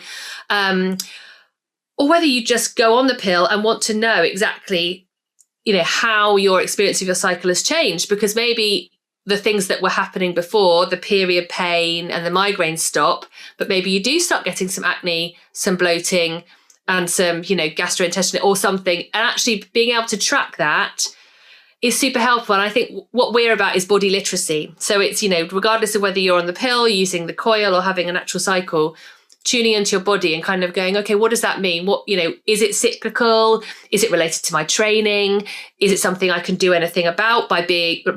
or whether you just go on the pill and want to know exactly, how your experience of your cycle has changed, because maybe the things that were happening before, the period pain and the migraines stop, but maybe you do start getting some acne, some bloating, and some, gastrointestinal or something. And actually being able to track that is super helpful. And I think what we're about is body literacy. So it's, regardless of whether you're on the pill, using the coil, or having a natural cycle, tuning into your body and kind of going, okay, what does that mean? What, is it cyclical? Is it related to my training? Is it something I can do anything about by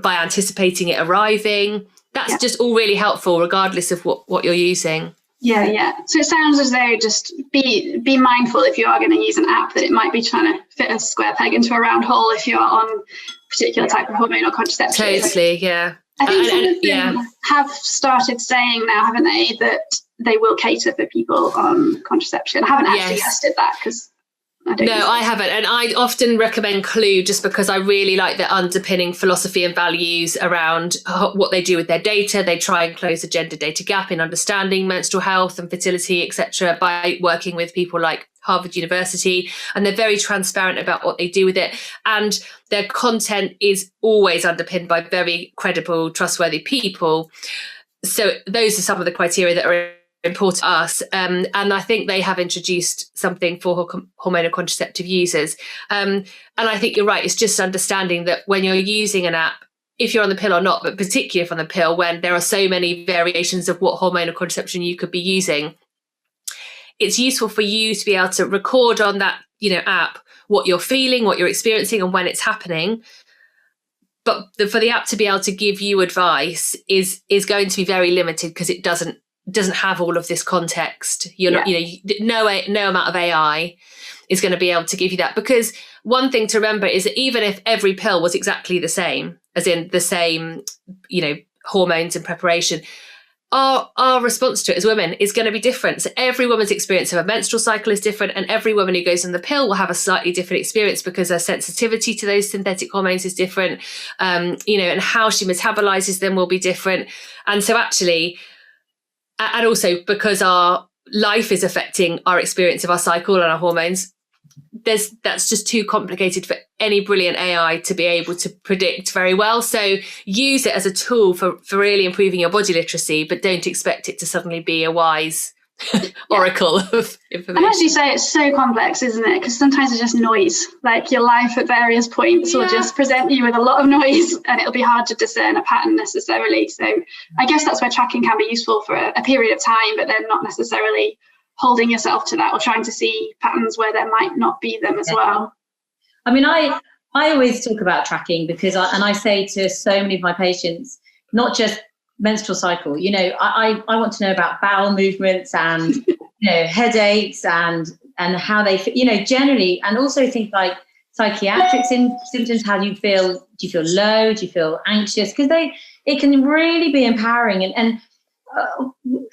anticipating it arriving? That's just all really helpful, regardless of what you're using. Yeah. So it sounds as though just be mindful if you are going to use an app that it might be trying to fit a square peg into a round hole if you're on a particular type of hormonal contraception. Totally, yeah. I think some of them have started saying now, haven't they, that they will cater for people on contraception. I haven't actually tested that because I haven't. And I often recommend Clue just because I really like their underpinning philosophy and values around what they do with their data. They try and close the gender data gap in understanding menstrual health and fertility, etc., by working with people like Harvard University. And they're very transparent about what they do with it. And their content is always underpinned by very credible, trustworthy people. So those are some of the criteria that are important to us, and I think they have introduced something for hormonal contraceptive users, and I think you're right, it's just understanding that when you're using an app, if you're on the pill or not, but particularly if on the pill, when there are so many variations of what hormonal contraception you could be using, it's useful for you to be able to record on that app what you're feeling, what you're experiencing, and when it's happening. But for the app to be able to give you advice is going to be very limited, because it doesn't have all of this context. You're not, no amount of AI is going to be able to give you that. Because one thing to remember is that even if every pill was exactly the same, as in the same, hormones and preparation, our response to it as women is going to be different. So every woman's experience of a menstrual cycle is different, and every woman who goes on the pill will have a slightly different experience because her sensitivity to those synthetic hormones is different, and how she metabolizes them will be different. And so actually, and also because our life is affecting our experience of our cycle and our hormones, that's just too complicated for any brilliant AI to be able to predict very well. So use it as a tool for really improving your body literacy, but don't expect it to suddenly be a wise oracle of information. And as you say, it's so complex, isn't it? Because sometimes it's just noise. Like your life at various points will just present you with a lot of noise, and it'll be hard to discern a pattern necessarily. So I guess that's where tracking can be useful for a period of time, but then not necessarily holding yourself to that or trying to see patterns where there might not be them as well. I mean, I always talk about tracking because I say to so many of my patients, not just menstrual cycle, I want to know about bowel movements and headaches and how they generally, and also things like psychiatric symptoms. How do you feel? Do you feel low? Do you feel anxious? Because it can really be empowering. And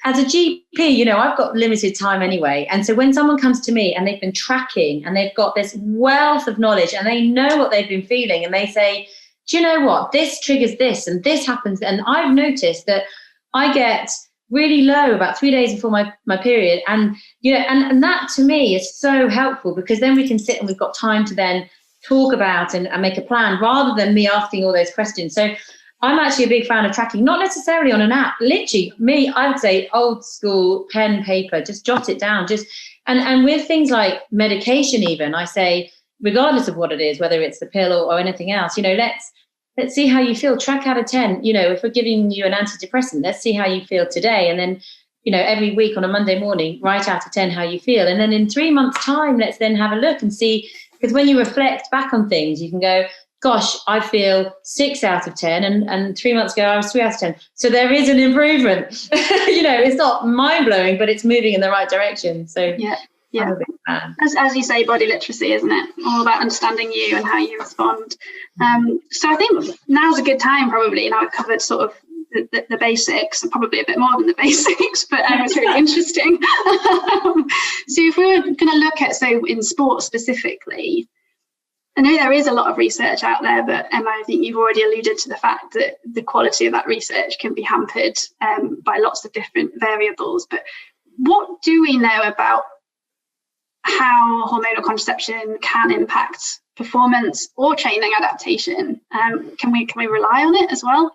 as a GP, I've got limited time anyway, and so when someone comes to me and they've been tracking and they've got this wealth of knowledge and they know what they've been feeling, and they say, do you know what, this triggers this and this happens, and I've noticed that I get really low about 3 days before my period, and and that to me is so helpful, because then we can sit and we've got time to then talk about and make a plan, rather than me asking all those questions. So I'm actually a big fan of tracking, not necessarily on an app. Literally, I would say old school, pen, paper, just jot it down. And with things like medication even, I say, regardless of what it is, whether it's the pill or anything else, let's see how you feel. Track out of 10. If we're giving you an antidepressant, let's see how you feel today. And then, every week on a Monday morning, write out of 10 how you feel. And then in 3 months' time, let's then have a look and see, because when you reflect back on things, you can go, gosh, I feel 6 out of 10. And 3 months ago, I was 3 out of 10. So there is an improvement. It's not mind blowing, but it's moving in the right direction. So yeah. As you say, body literacy, isn't it? All about understanding you and how you respond. So I think now's a good time, probably. I've covered sort of the basics, and probably a bit more than the basics, but it's really interesting. So if we were going to look at, in sport specifically, I know there is a lot of research out there, but Emma, I think you've already alluded to the fact that the quality of that research can be hampered by lots of different variables. But what do we know about how hormonal contraception can impact performance or training adaptation? Can we rely on it as well?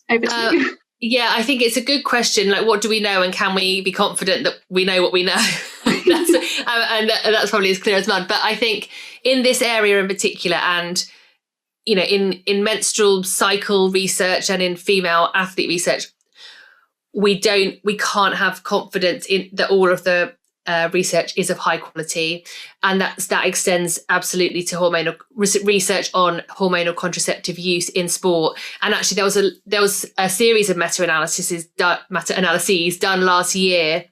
Over to you. Yeah, I think it's a good question. Like, what do we know, and can we be confident that we know what we know? That's probably as clear as mud. But I think in this area in particular, and in menstrual cycle research and in female athlete research, we can't have confidence in that all of the research is of high quality, and that extends absolutely to hormonal research on hormonal contraceptive use in sport. And actually, there was a series of meta-analyses done last year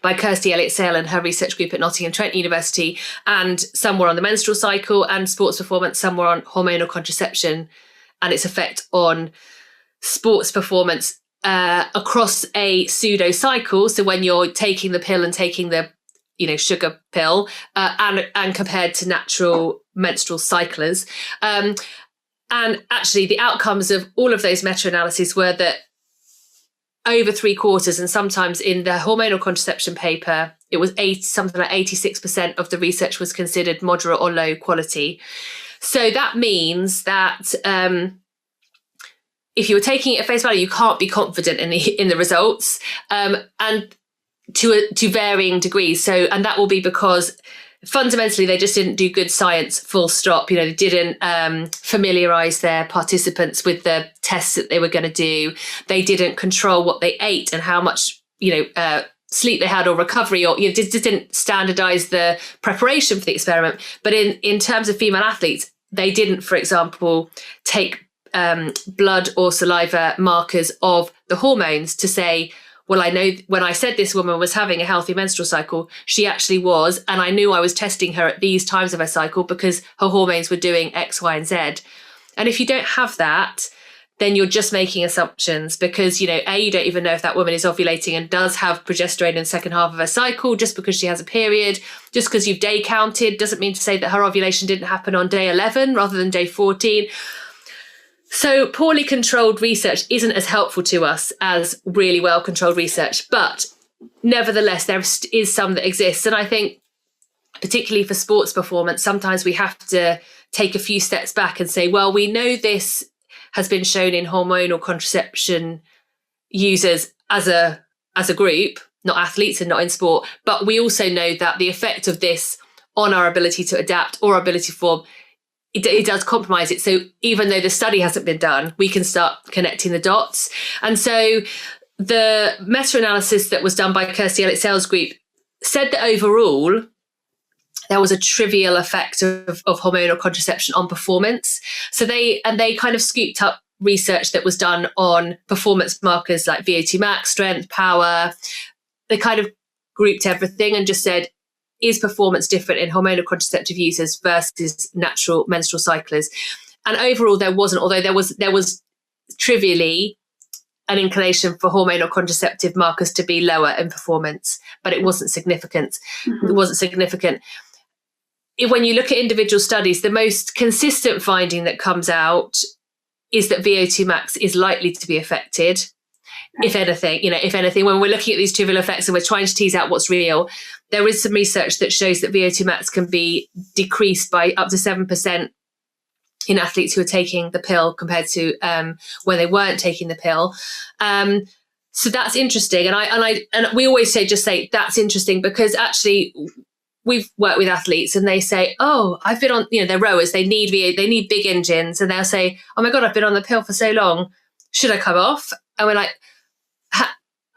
by Kirsty Elliott-Sale and her research group at Nottingham Trent University, and some were on the menstrual cycle and sports performance, some were on hormonal contraception and its effect on sports performance across a pseudo cycle. So when you're taking the pill and taking the sugar pill, and compared to natural menstrual cyclers, and actually the outcomes of all of those meta-analyses were that over 3/4, and sometimes in the hormonal contraception paper, it was something like 86% of the research was considered moderate or low quality. So that means that if you were taking it at face value, you can't be confident in the results, and to varying degrees. So, and that will be because fundamentally they just didn't do good science, full stop. They didn't familiarize their participants with the tests that they were going to do. They didn't control what they ate and how much sleep they had or recovery, or just didn't standardize the preparation for the experiment. But in terms of female athletes, they didn't, for example, take blood or saliva markers of the hormones to say, well, I know when I said this woman was having a healthy menstrual cycle, she actually was, and I knew I was testing her at these times of her cycle because her hormones were doing X, Y, and Z. And if you don't have that, then you're just making assumptions because, you don't even know if that woman is ovulating and does have progesterone in the second half of her cycle. Just because she has a period, just because you've day counted, doesn't mean to say that her ovulation didn't happen on day 11 rather than day 14. So poorly controlled research isn't as helpful to us as really well-controlled research. But nevertheless, there is some that exists. And I think particularly for sports performance, sometimes we have to take a few steps back and say, well, we know this has been shown in hormonal contraception users as a group, not athletes and not in sport. But we also know that the effect of this on our ability to adapt or our ability to form, it does compromise it. So even though the study hasn't been done, we can start connecting the dots. And so the meta-analysis that was done by Kirsty Elliott-Sale's group said that overall, there was a trivial effect of hormonal contraception on performance. So they kind of scooped up research that was done on performance markers like VO2 max, strength, power. They kind of grouped everything and just said, is performance different in hormonal contraceptive users versus natural menstrual cyclers? And overall, there wasn't, although there was trivially an inclination for hormonal contraceptive markers to be lower in performance, but it wasn't significant. Mm-hmm. It wasn't significant. When you look at individual studies, the most consistent finding that comes out is that VO2 max is likely to be affected. If anything, when we're looking at these trivial effects and we're trying to tease out what's real, there is some research that shows that VO2 max can be decreased by up to 7% in athletes who are taking the pill compared to when they weren't taking the pill. So that's interesting. And we always say that's interesting because actually we've worked with athletes and they say, oh, I've been on, they're rowers, they need big engines. And they'll say, oh my God, I've been on the pill for so long. Should I come off? And we're like,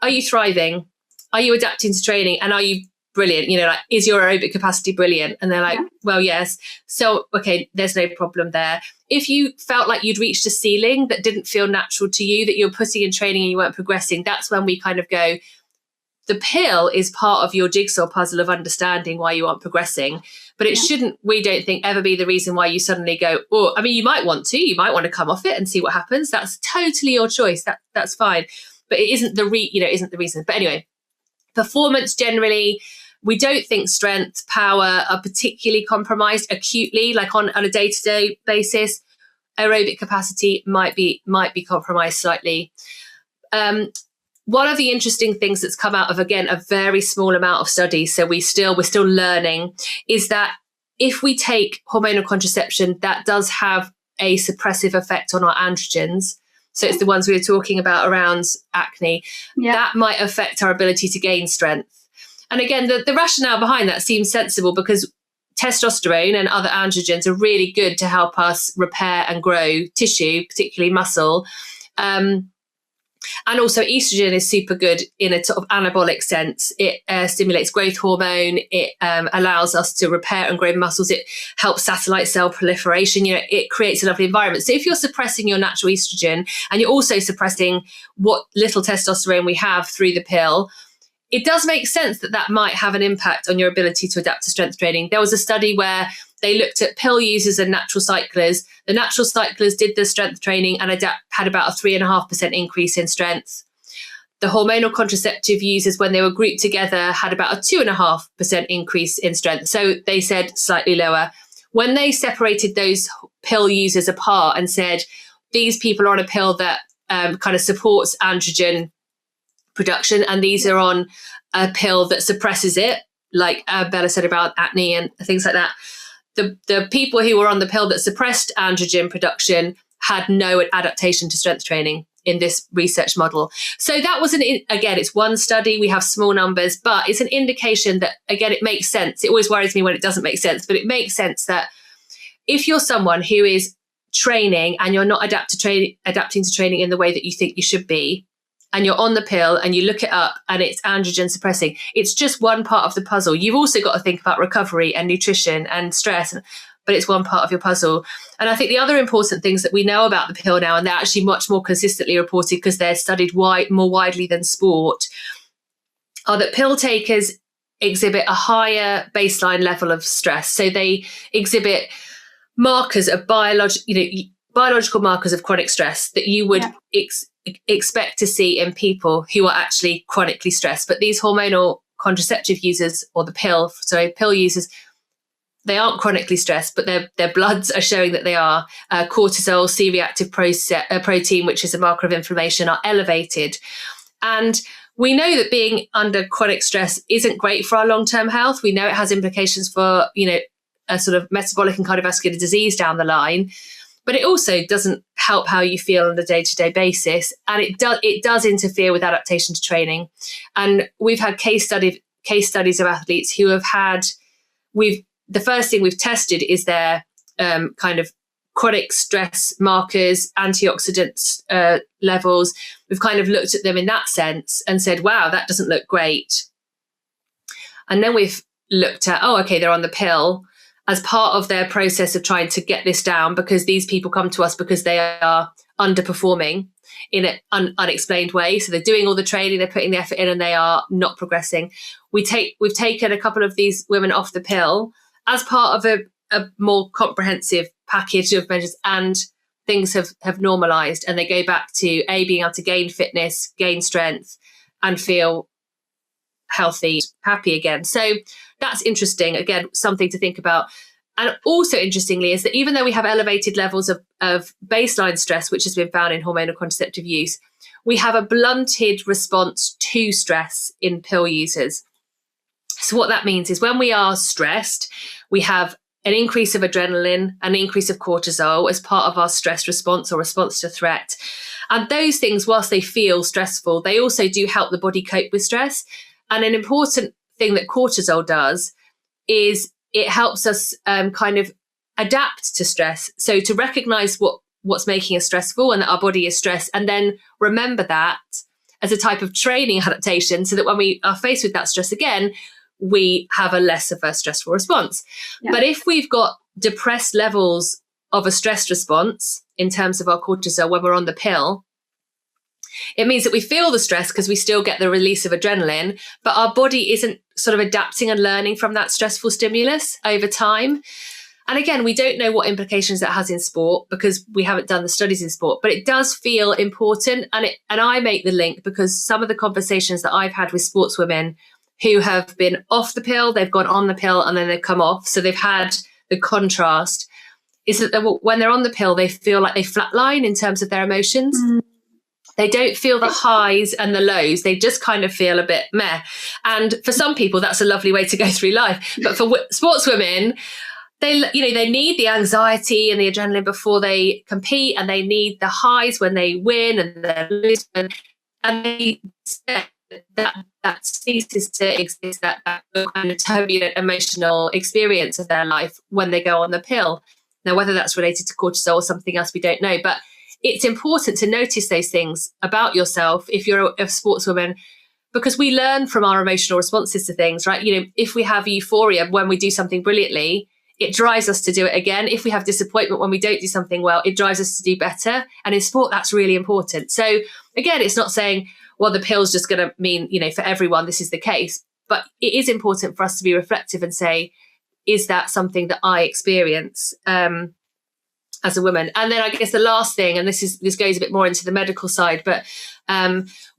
are you thriving? Are you adapting to training? And are you brilliant? Is your aerobic capacity brilliant? And they're like, well, yes. So, okay, there's no problem there. If you felt like you'd reached a ceiling that didn't feel natural to you, that you're putting in training and you weren't progressing, that's when we kind of go, the pill is part of your jigsaw puzzle of understanding why you aren't progressing. But it shouldn't, we don't think, ever be the reason why you suddenly go, oh, I mean, you might want to come off it and see what happens. That's totally your choice. That's fine. But it isn't isn't the reason. But anyway, performance generally, we don't think strength, power are particularly compromised acutely, like on a day-to-day basis. Aerobic capacity might be compromised slightly. One of the interesting things that's come out of, again, a very small amount of studies, so we're still learning, is that if we take hormonal contraception, that does have a suppressive effect on our androgens. So it's the ones we were talking about around acne. That might affect our ability to gain strength. And again, the rationale behind that seems sensible because testosterone and other androgens are really good to help us repair and grow tissue, particularly muscle. And also estrogen is super good in a sort of anabolic sense. It stimulates growth hormone. It allows us to repair and grow muscles. It helps satellite cell proliferation. It creates a lovely environment. So if you're suppressing your natural estrogen and you're also suppressing what little testosterone we have through the pill, it does make sense that might have an impact on your ability to adapt to strength training. There was a study where they looked at pill users and natural cyclers. The natural cyclers did the strength training and had about a 3.5% increase in strength. The hormonal contraceptive users, when they were grouped together, had about a 2.5% increase in strength. So they said slightly lower. When they separated those pill users apart and said, these people are on a pill that kind of supports androgen production, and these are on a pill that suppresses it, like Bella said about acne and things like that. The people who were on the pill that suppressed androgen production had no adaptation to strength training in this research model. So that was again, it's one study, we have small numbers, but it's an indication that, again, it makes sense. It always worries me when it doesn't make sense, but it makes sense that if you're someone who is training and you're not adapting to training in the way that you think you should be, and you're on the pill and you look it up and it's androgen suppressing, it's just one part of the puzzle. You've also got to think about recovery and nutrition and stress, but it's one part of your puzzle. And I think the other important things that we know about the pill now, and they're actually much more consistently reported because they're studied more widely than sport, are that pill takers exhibit a higher baseline level of stress. So they exhibit markers of biological markers of chronic stress that you would expect to see in people who are actually chronically stressed. But these hormonal contraceptive users, or the pill users, they aren't chronically stressed, but their bloods are showing that they are. Cortisol, C-reactive protein, which is a marker of inflammation, are elevated. And we know that being under chronic stress isn't great for our long-term health. We know it has implications for, a sort of metabolic and cardiovascular disease down the line. But it also doesn't help how you feel on a day-to-day basis. And it does interfere with adaptation to training. And we've had case studies of athletes who have had, the first thing we've tested is their kind of chronic stress markers, antioxidant levels. We've kind of looked at them in that sense and said, wow, that doesn't look great. And then we've looked at, they're on the pill, as part of their process of trying to get this down, because these people come to us because they are underperforming in an unexplained way. So they're doing all the training, they're putting the effort in, and they are not progressing. We've taken a couple of these women off the pill as part of a more comprehensive package of measures, and things have normalized, and they go back to being able to gain fitness, gain strength, and feel healthy, happy again. So that's interesting. Again, something to think about. And also interestingly is that even though we have elevated levels of baseline stress, which has been found in hormonal contraceptive use, we have a blunted response to stress in pill users. So what that means is when we are stressed, we have an increase of adrenaline, an increase of cortisol as part of our stress response or response to threat. And those things, whilst they feel stressful, they also do help the body cope with stress. And an important thing that cortisol does is it helps us kind of adapt to stress. So to recognize what's making us stressful and that our body is stressed, and then remember that as a type of training adaptation, so that when we are faced with that stress again, we have a less of a stressful response. Yeah. But if we've got depressed levels of a stress response in terms of our cortisol when we're on the pill, it means that we feel the stress because we still get the release of adrenaline, but our body isn't sort of adapting and learning from that stressful stimulus over time. And again, we don't know what implications that has in sport because we haven't done the studies in sport, but it does feel important. And I make the link because some of the conversations that I've had with sportswomen who have been off the pill, they've gone on the pill and then they've come off. So they've had the contrast is that when they're on the pill, they feel like they flatline in terms of their emotions. Mm. They don't feel the highs and the lows. They just kind of feel a bit meh. And for some people, that's a lovely way to go through life. But for sportswomen, they need the anxiety and the adrenaline before they compete, and they need the highs when they win and they lose. And they that ceases to exist, that kind of turbulent emotional experience of their life when they go on the pill. Now, whether that's related to cortisol or something else, we don't know. But it's important to notice those things about yourself if you're a sportswoman, because we learn from our emotional responses to things, right? You know, if we have euphoria when we do something brilliantly, it drives us to do it again. If we have disappointment when we don't do something well, it drives us to do better. And in sport, that's really important. So again, it's not saying, well, the pill's just going to mean, for everyone, this is the case. But it is important for us to be reflective and say, is that something that I experience as a woman? And then I guess the last thing, and this goes a bit more into the medical side, but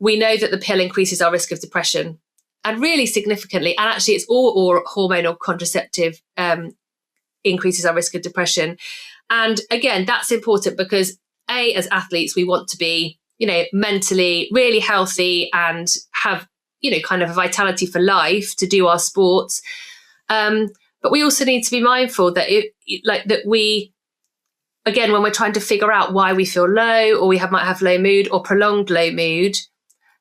we know that the pill increases our risk of depression, and really significantly. And actually, it's all hormonal contraceptive increases our risk of depression. And again, that's important because as athletes, we want to be, mentally really healthy and have, kind of a vitality for life to do our sports. But we also need to be mindful that we, again, when we're trying to figure out why we feel low, or we might have low mood or prolonged low mood,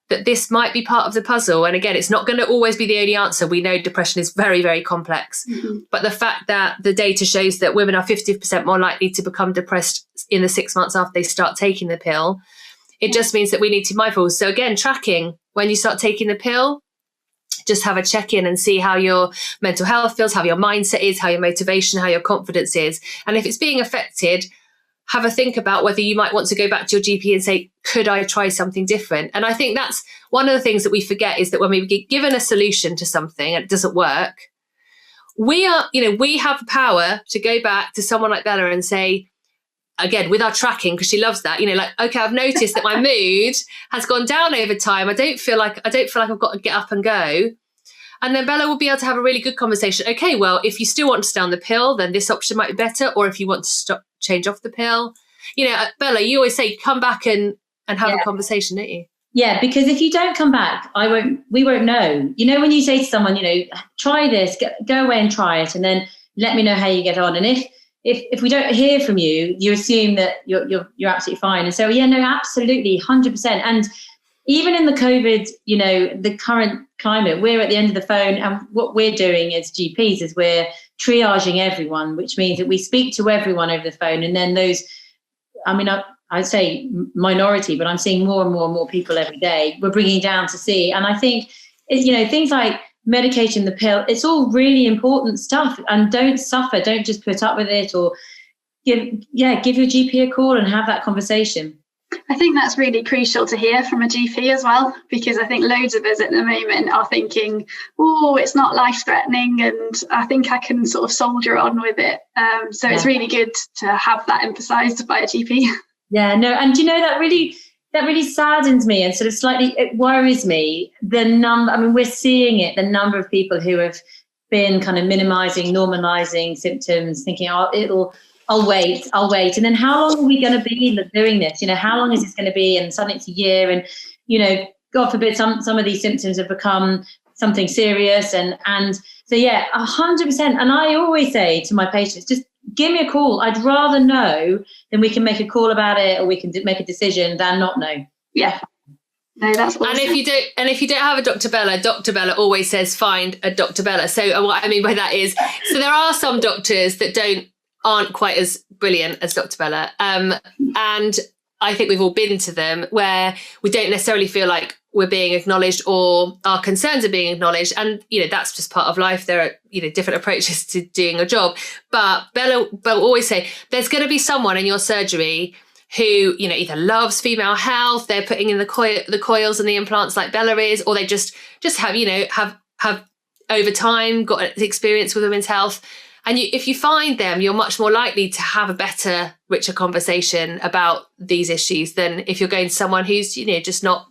that this might be part of the puzzle. And again, it's not going to always be the only answer. We know depression is very, very complex. Mm-hmm. But the fact that the data shows that women are 50% more likely to become depressed in the 6 months after they start taking the pill, it just means that we need to be mindful. So again, tracking when you start taking the pill, just have a check-in and see how your mental health feels, how your mindset is, how your motivation, how your confidence is. And if it's being affected, have a think about whether you might want to go back to your GP and say, could I try something different? And I think that's one of the things that we forget, is that when we get given a solution to something and it doesn't work, we have the power to go back to someone like Bella and say, again, with our tracking, because she loves that, okay, I've noticed that my mood has gone down over time. I don't feel like I've got to get up and go. And then Bella will be able to have a really good conversation. Okay, well, if you still want to stay on the pill, then this option might be better. Or if you want to change off the pill, Bella, you always say, come back and have a conversation, don't you? Yeah, because if you don't come back, we won't know. When you say to someone, try this, go away and try it, and then let me know how you get on. And if we don't hear from you, you assume that you're absolutely fine. And so, absolutely, 100%. And even in the COVID, the current climate, we're at the end of the phone, and what we're doing as GPs is we're triaging everyone, which means that we speak to everyone over the phone. And then those, I'd say minority, but I'm seeing more and more and more people every day, we're bringing down to see. And I think, things like medication, the pill, it's all really important stuff. And don't suffer, don't just put up with it, or give your GP a call and have that conversation. I think that's really crucial to hear from a GP as well, because I think loads of us at the moment are thinking, oh, it's not life-threatening and I think I can sort of soldier on with it. So it's really good to have that emphasised by a GP. Yeah, no, and that really saddens me and sort of slightly, it worries me, the number, we're seeing it, the number of people who have been kind of minimising, normalising symptoms, thinking, I'll wait. And then how long are we going to be doing this? How long is this going to be? And suddenly it's a year. And, God forbid, some of these symptoms have become something serious. And so, 100%. And I always say to my patients, just give me a call. I'd rather know than we can make a call about it, or we can make a decision, than not know. Yeah. No, that's awesome. And if you don't have a Dr. Bella always says find a Dr. Bella. So what I mean by that is, so there are some doctors that aren't quite as brilliant as Dr. Bella. And I think we've all been to them where we don't necessarily feel like we're being acknowledged or our concerns are being acknowledged. And, that's just part of life. There are, different approaches to doing a job. But Bella will always say, there's going to be someone in your surgery who, either loves female health, they're putting in the coils and the implants like Bella is, or they just have have over time got experience with women's health. And if you find them, you're much more likely to have a better, richer conversation about these issues than if you're going to someone who's, just not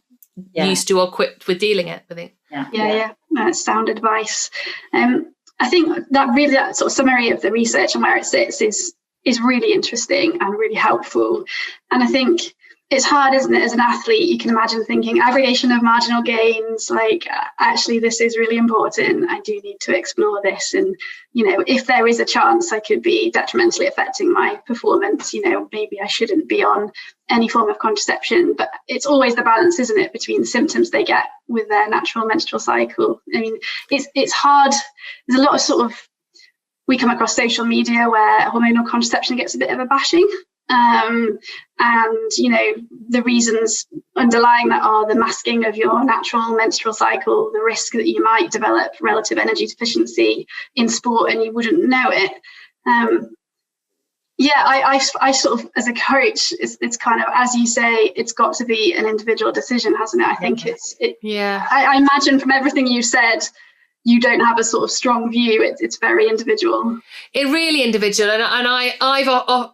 used to or equipped with dealing it, I think. Yeah. That's sound advice. I think that sort of summary of the research and where it sits is really interesting and really helpful. And I think it's hard, isn't it, as an athlete? You can imagine thinking aggregation of marginal gains, like actually this is really important. I do need to explore this. And, if there is a chance I could be detrimentally affecting my performance, maybe I shouldn't be on any form of contraception. But it's always the balance, isn't it, between the symptoms they get with their natural menstrual cycle. I mean, it's hard. There's a lot of we come across social media where hormonal contraception gets a bit of a bashing. And, the reasons underlying that are the masking of your natural menstrual cycle, the risk that you might develop relative energy deficiency in sport and you wouldn't know it. I sort of, as a coach, it's kind of, as you say, it's got to be an individual decision, hasn't it? I think I imagine from everything you said, you don't have a sort of strong view. It's very individual. It really individual. And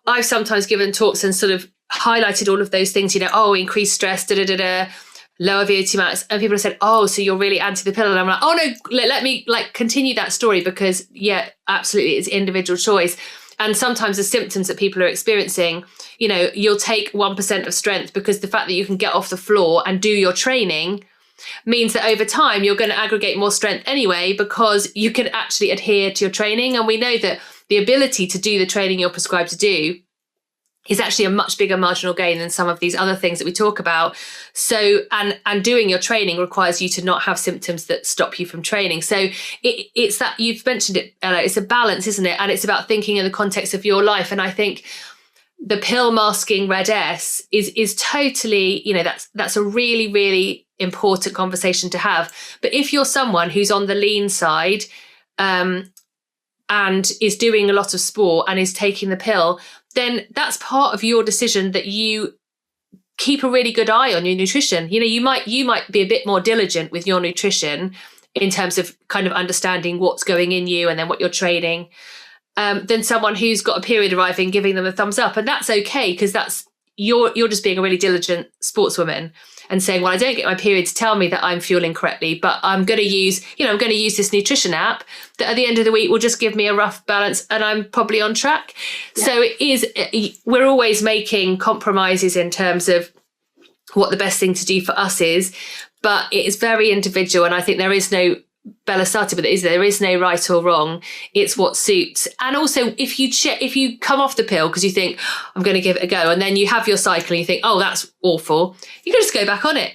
I've sometimes given talks and sort of highlighted all of those things, increased stress, lower VO2 max. And people have said, oh, so you're really anti the pill. And I'm like, oh no, let me continue that story because absolutely. It's individual choice. And sometimes the symptoms that people are experiencing, you'll take 1% of strength because the fact that you can get off the floor and do your training means that over time you're going to aggregate more strength anyway because you can actually adhere to your training. And we know that the ability to do the training you're prescribed to do is actually a much bigger marginal gain than some of these other things that we talk about. So, and doing your training requires you to not have symptoms that stop you from training. So it's that, you've mentioned it, Ella, it's a balance, isn't it? And it's about thinking in the context of your life. And I think the pill masking Red S is totally, that's a really, really important conversation to have. But if you're someone who's on the lean side and is doing a lot of sport and is taking the pill, then that's part of your decision that you keep a really good eye on your nutrition. You might be a bit more diligent with your nutrition in terms of kind of understanding what's going in you and then what you're training than someone who's got a period arriving, giving them a thumbs up. And that's okay, because that's you're just being a really diligent sportswoman and saying, well, I don't get my period to tell me that I'm fueling correctly, but I'm going to use this nutrition app that at the end of the week will just give me a rough balance and I'm probably on track. Yeah. So we're always making compromises in terms of what the best thing to do for us is, but it is very individual. And I think there is no, Bella started with it, there is no right or wrong. It's what suits. And also if you come off the pill because you think I'm going to give it a go, and then you have your cycle and you think, oh, that's awful, you can just go back on it.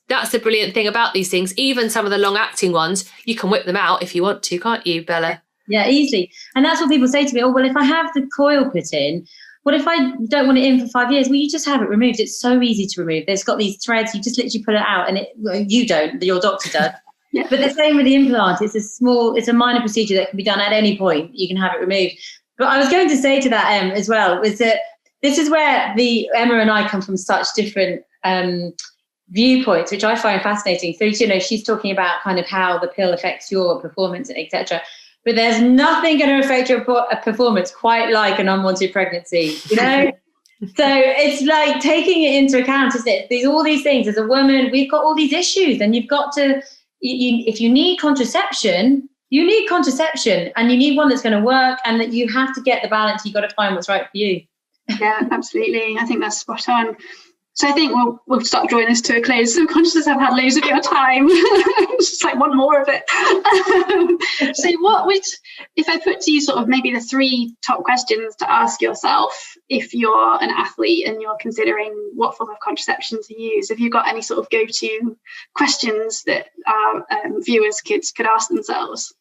That's the brilliant thing about these things. Even some of the long acting ones, you can whip them out if you want to, can't you, Bella? Yeah, easily. And that's what people say to me, oh, well, if I have the coil put in, what if I don't want it in for 5 years? Well, you just have it removed. It's so easy to remove. There's got these threads, you just literally put it out, and you don't, your doctor does. Yeah. But the same with the implant. It's a minor procedure that can be done at any point. You can have it removed. But I was going to say to that, as well, was that this is where Emma and I come from such different viewpoints, which I find fascinating. So, she's talking about kind of how the pill affects your performance, etc. But there's nothing going to affect your performance quite like an unwanted pregnancy, So it's like taking it into account, isn't it? All these things. As a woman, we've got all these issues, and you've got to, if you need contraception, and you need one that's going to work, and that you have to get the balance. You've got to find what's right for you. Yeah, absolutely. I think that's spot on. So I think we'll stop drawing this to a close. Subconscious have had loads of your time. Just like one more of it. So what would, if I put to you sort of maybe the 3 top questions to ask yourself if you're an athlete and you're considering what form of contraception to use, have you got any sort of go-to questions that our viewers could ask themselves?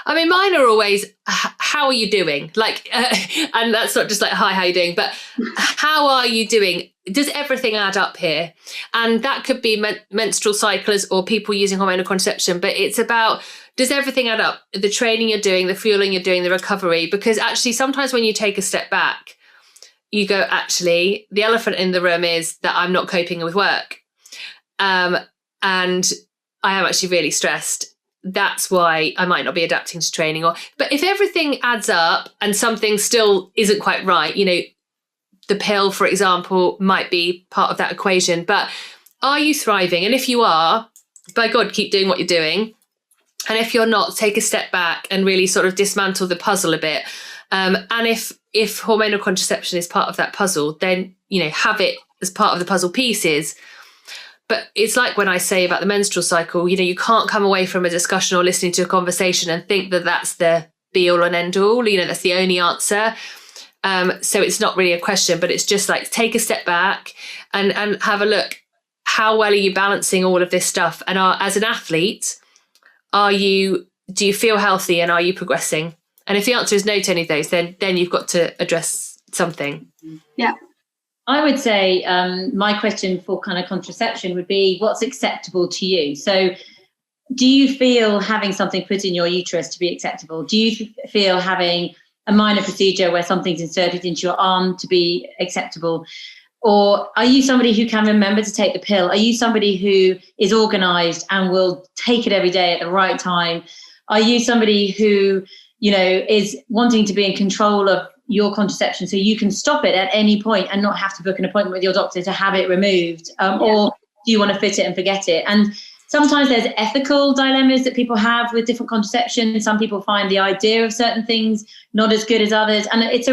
I mean, mine are always, how are you doing? Like, and that's not just like, hi, how are you doing? But how are you doing? Does everything add up here? And that could be menstrual cyclers or people using hormonal contraception. But it's about, does everything add up? The training you're doing, the fueling you're doing, the recovery. Because actually, sometimes when you take a step back, you go, actually, the elephant in the room is that I'm not coping with work. And I am actually really stressed. That's why I might not be adapting to training. But if everything adds up and something still isn't quite right, you know, the pill, for example, might be part of that equation. But are you thriving? And if you are, by God, keep doing what you're doing. And if you're not, take a step back and really sort of dismantle the puzzle a bit. And if hormonal contraception is part of that puzzle, then, you know, have it as part of the puzzle pieces. But it's like when I say about the menstrual cycle, you know, you can't come away from a discussion or listening to a conversation and think that that's the be all and end all, you know, that's the only answer. So it's not really a question, but it's just like take a step back and have a look. How well are you balancing all of this stuff? And as an athlete, do you feel healthy and are you progressing? And if the answer is no to any of those, then you've got to address something. Yeah. I would say my question for kind of contraception would be, what's acceptable to you? So do you feel having something put in your uterus to be acceptable? Do you feel having a minor procedure where something's inserted into your arm to be acceptable? Or are you somebody who can remember to take the pill? Are you somebody who is organised and will take it every day at the right time? Are you somebody who, you know, is wanting to be in control of your contraception so you can stop it at any point and not have to book an appointment with your doctor to have it removed? Or do you want to fit it and forget it? And sometimes there's ethical dilemmas that people have with different contraception. Some people find the idea of certain things not as good as others. And it's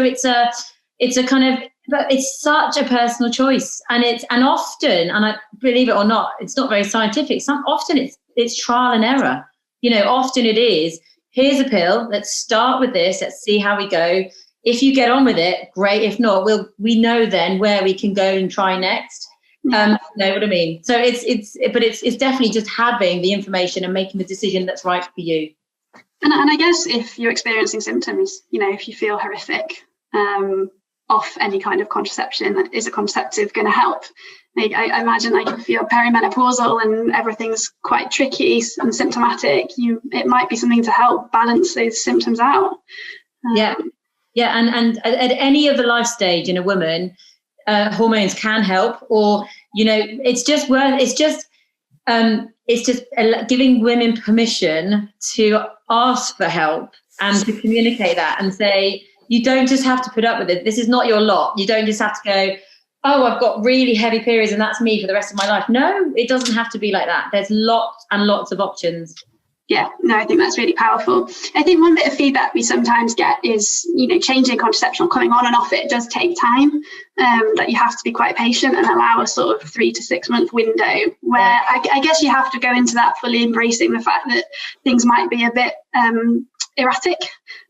a kind of, but it's such a personal choice. And often, and I believe it or not, it's not very scientific. Often it's trial and error. You know, often it is, here's a pill, let's start with this, let's see how we go. If you get on with it, great. If not, we know then where we can go and try next. Know what I mean? So it's definitely just having the information and making the decision that's right for you. And I guess if you're experiencing symptoms, you know, if you feel horrific off any kind of contraception, is a contraceptive going to help? Like, I imagine, like, if you're perimenopausal and everything's quite tricky and symptomatic, it might be something to help balance those symptoms out. Yeah, and at any of the life stage in a woman, hormones can help. Or, you know, it's just giving women permission to ask for help and to communicate that and say, you don't just have to put up with it. This is not your lot. You don't just have to go, oh, I've got really heavy periods and that's me for the rest of my life. No, it doesn't have to be like that. There's lots and lots of options. Yeah, no, I think that's really powerful. I think one bit of feedback we sometimes get is, you know, changing contraception, coming on and off it does take time, that you have to be quite patient and allow a sort of 3 to 6 month window where I guess you have to go into that fully embracing the fact that things might be a bit erratic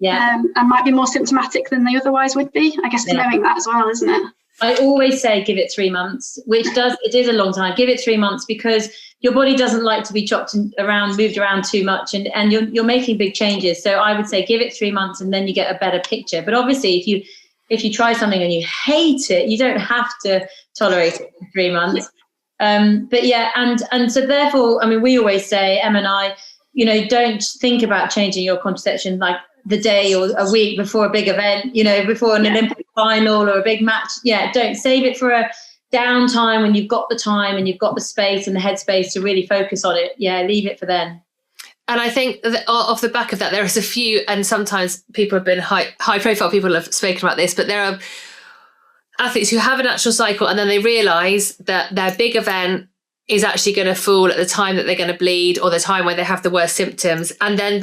and might be more symptomatic than they otherwise would be. I guess knowing that as well, isn't it? I always say give it 3 months, it is a long time. Give it 3 months because your body doesn't like to be moved around too much, and you're making big changes. So I would say give it 3 months and then you get a better picture. But obviously if you try something and you hate it, you don't have to tolerate it for 3 months. But yeah, and so therefore, I mean, we always say, Em and I, you know, don't think about changing your contraception like the day or a week before a big event, you know, before an Olympic final or a big match. Yeah, don't save it for a downtime when you've got the time and you've got the space and the headspace to really focus on it. Yeah, leave it for then. And I think that off the back of that, there is a few, and sometimes people have been high profile people have spoken about this, but there are athletes who have a natural cycle and then they realise that their big event is actually going to fall at the time that they're going to bleed or the time when they have the worst symptoms. And then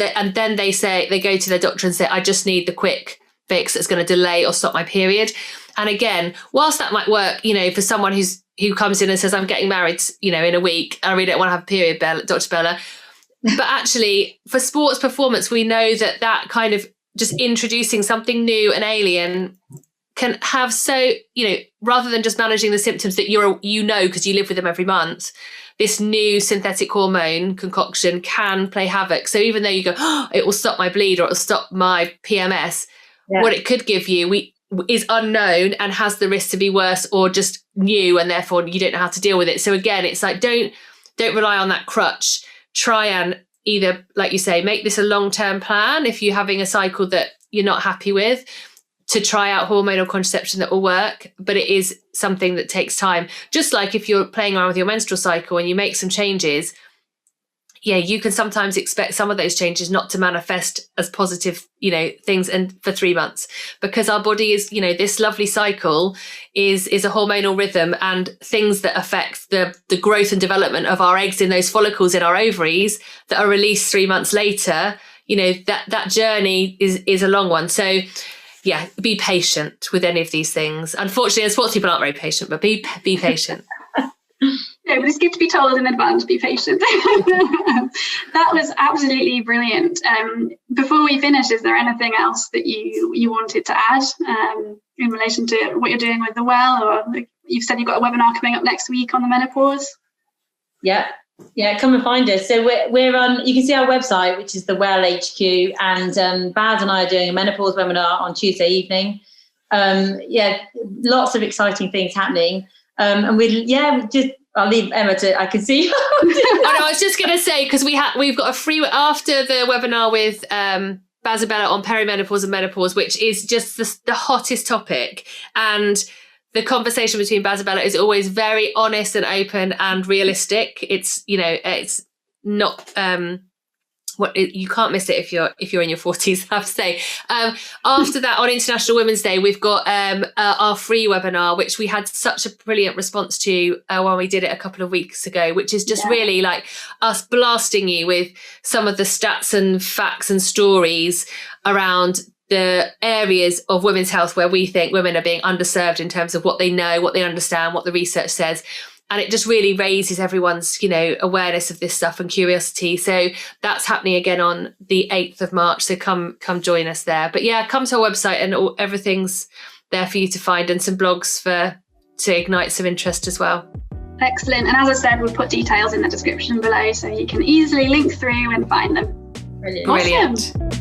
they say, they go to their doctor and say, I just need the quick fix that's going to delay or stop my period. And again, whilst that might work, you know, for someone who's who comes in and says, I'm getting married, in a week. I really don't want to have a period, Dr. Bella. But actually, for sports performance, we know that kind of just introducing something new and alien can have rather than just managing the symptoms that because you live with them every month, this new synthetic hormone concoction can play havoc. So even though you go, it will stop my bleed or it will stop my PMS, what it could give you is unknown and has the risk to be worse or just new, and therefore you don't know how to deal with it. So again, it's like, don't rely on that crutch. Try and either, like you say, make this a long-term plan if you're having a cycle that you're not happy with, to try out hormonal contraception that will work. But it is something that takes time. Just like if you're playing around with your menstrual cycle and you make some changes, you can sometimes expect some of those changes not to manifest as positive, things and for 3 months, because our body is, this lovely cycle is a hormonal rhythm, and things that affect the growth and development of our eggs in those follicles in our ovaries that are released 3 months later, that journey is a long one. So be patient with any of these things. Unfortunately, as sports people aren't very patient, but be patient. No, but it's good to be told in advance, be patient. That was absolutely brilliant. Before we finish, is there anything else that you wanted to add in relation to what you're doing with the Well? Or you've said you've got a webinar coming up next week on the menopause. Yeah, come and find us. So we're on, you can see our website, which is the Well HQ, and Baz and I are doing a menopause webinar on Tuesday evening. Lots of exciting things happening. I'll leave Emma I can see. I was just going to say, because we've got a free, after the webinar with Baz and Bella on perimenopause and menopause, which is just the hottest topic. And the conversation between Baz and Bella is always very honest and open and realistic. It's, it's not... you can't miss it if you're in your 40s, I have to say. After that, on International Women's Day, we've got our free webinar, which we had such a brilliant response to when we did it a couple of weeks ago, which is just really like us blasting you with some of the stats and facts and stories around the areas of women's health where we think women are being underserved in terms of what they know, what they understand, what the research says. And it just really raises everyone's, awareness of this stuff and curiosity. So that's happening again on the 8th of March. So come join us there. But come to our website and everything's there for you to find, and some blogs to ignite some interest as well. Excellent. And as I said, we'll put details in the description below so you can easily link through and find them. Brilliant. Brilliant.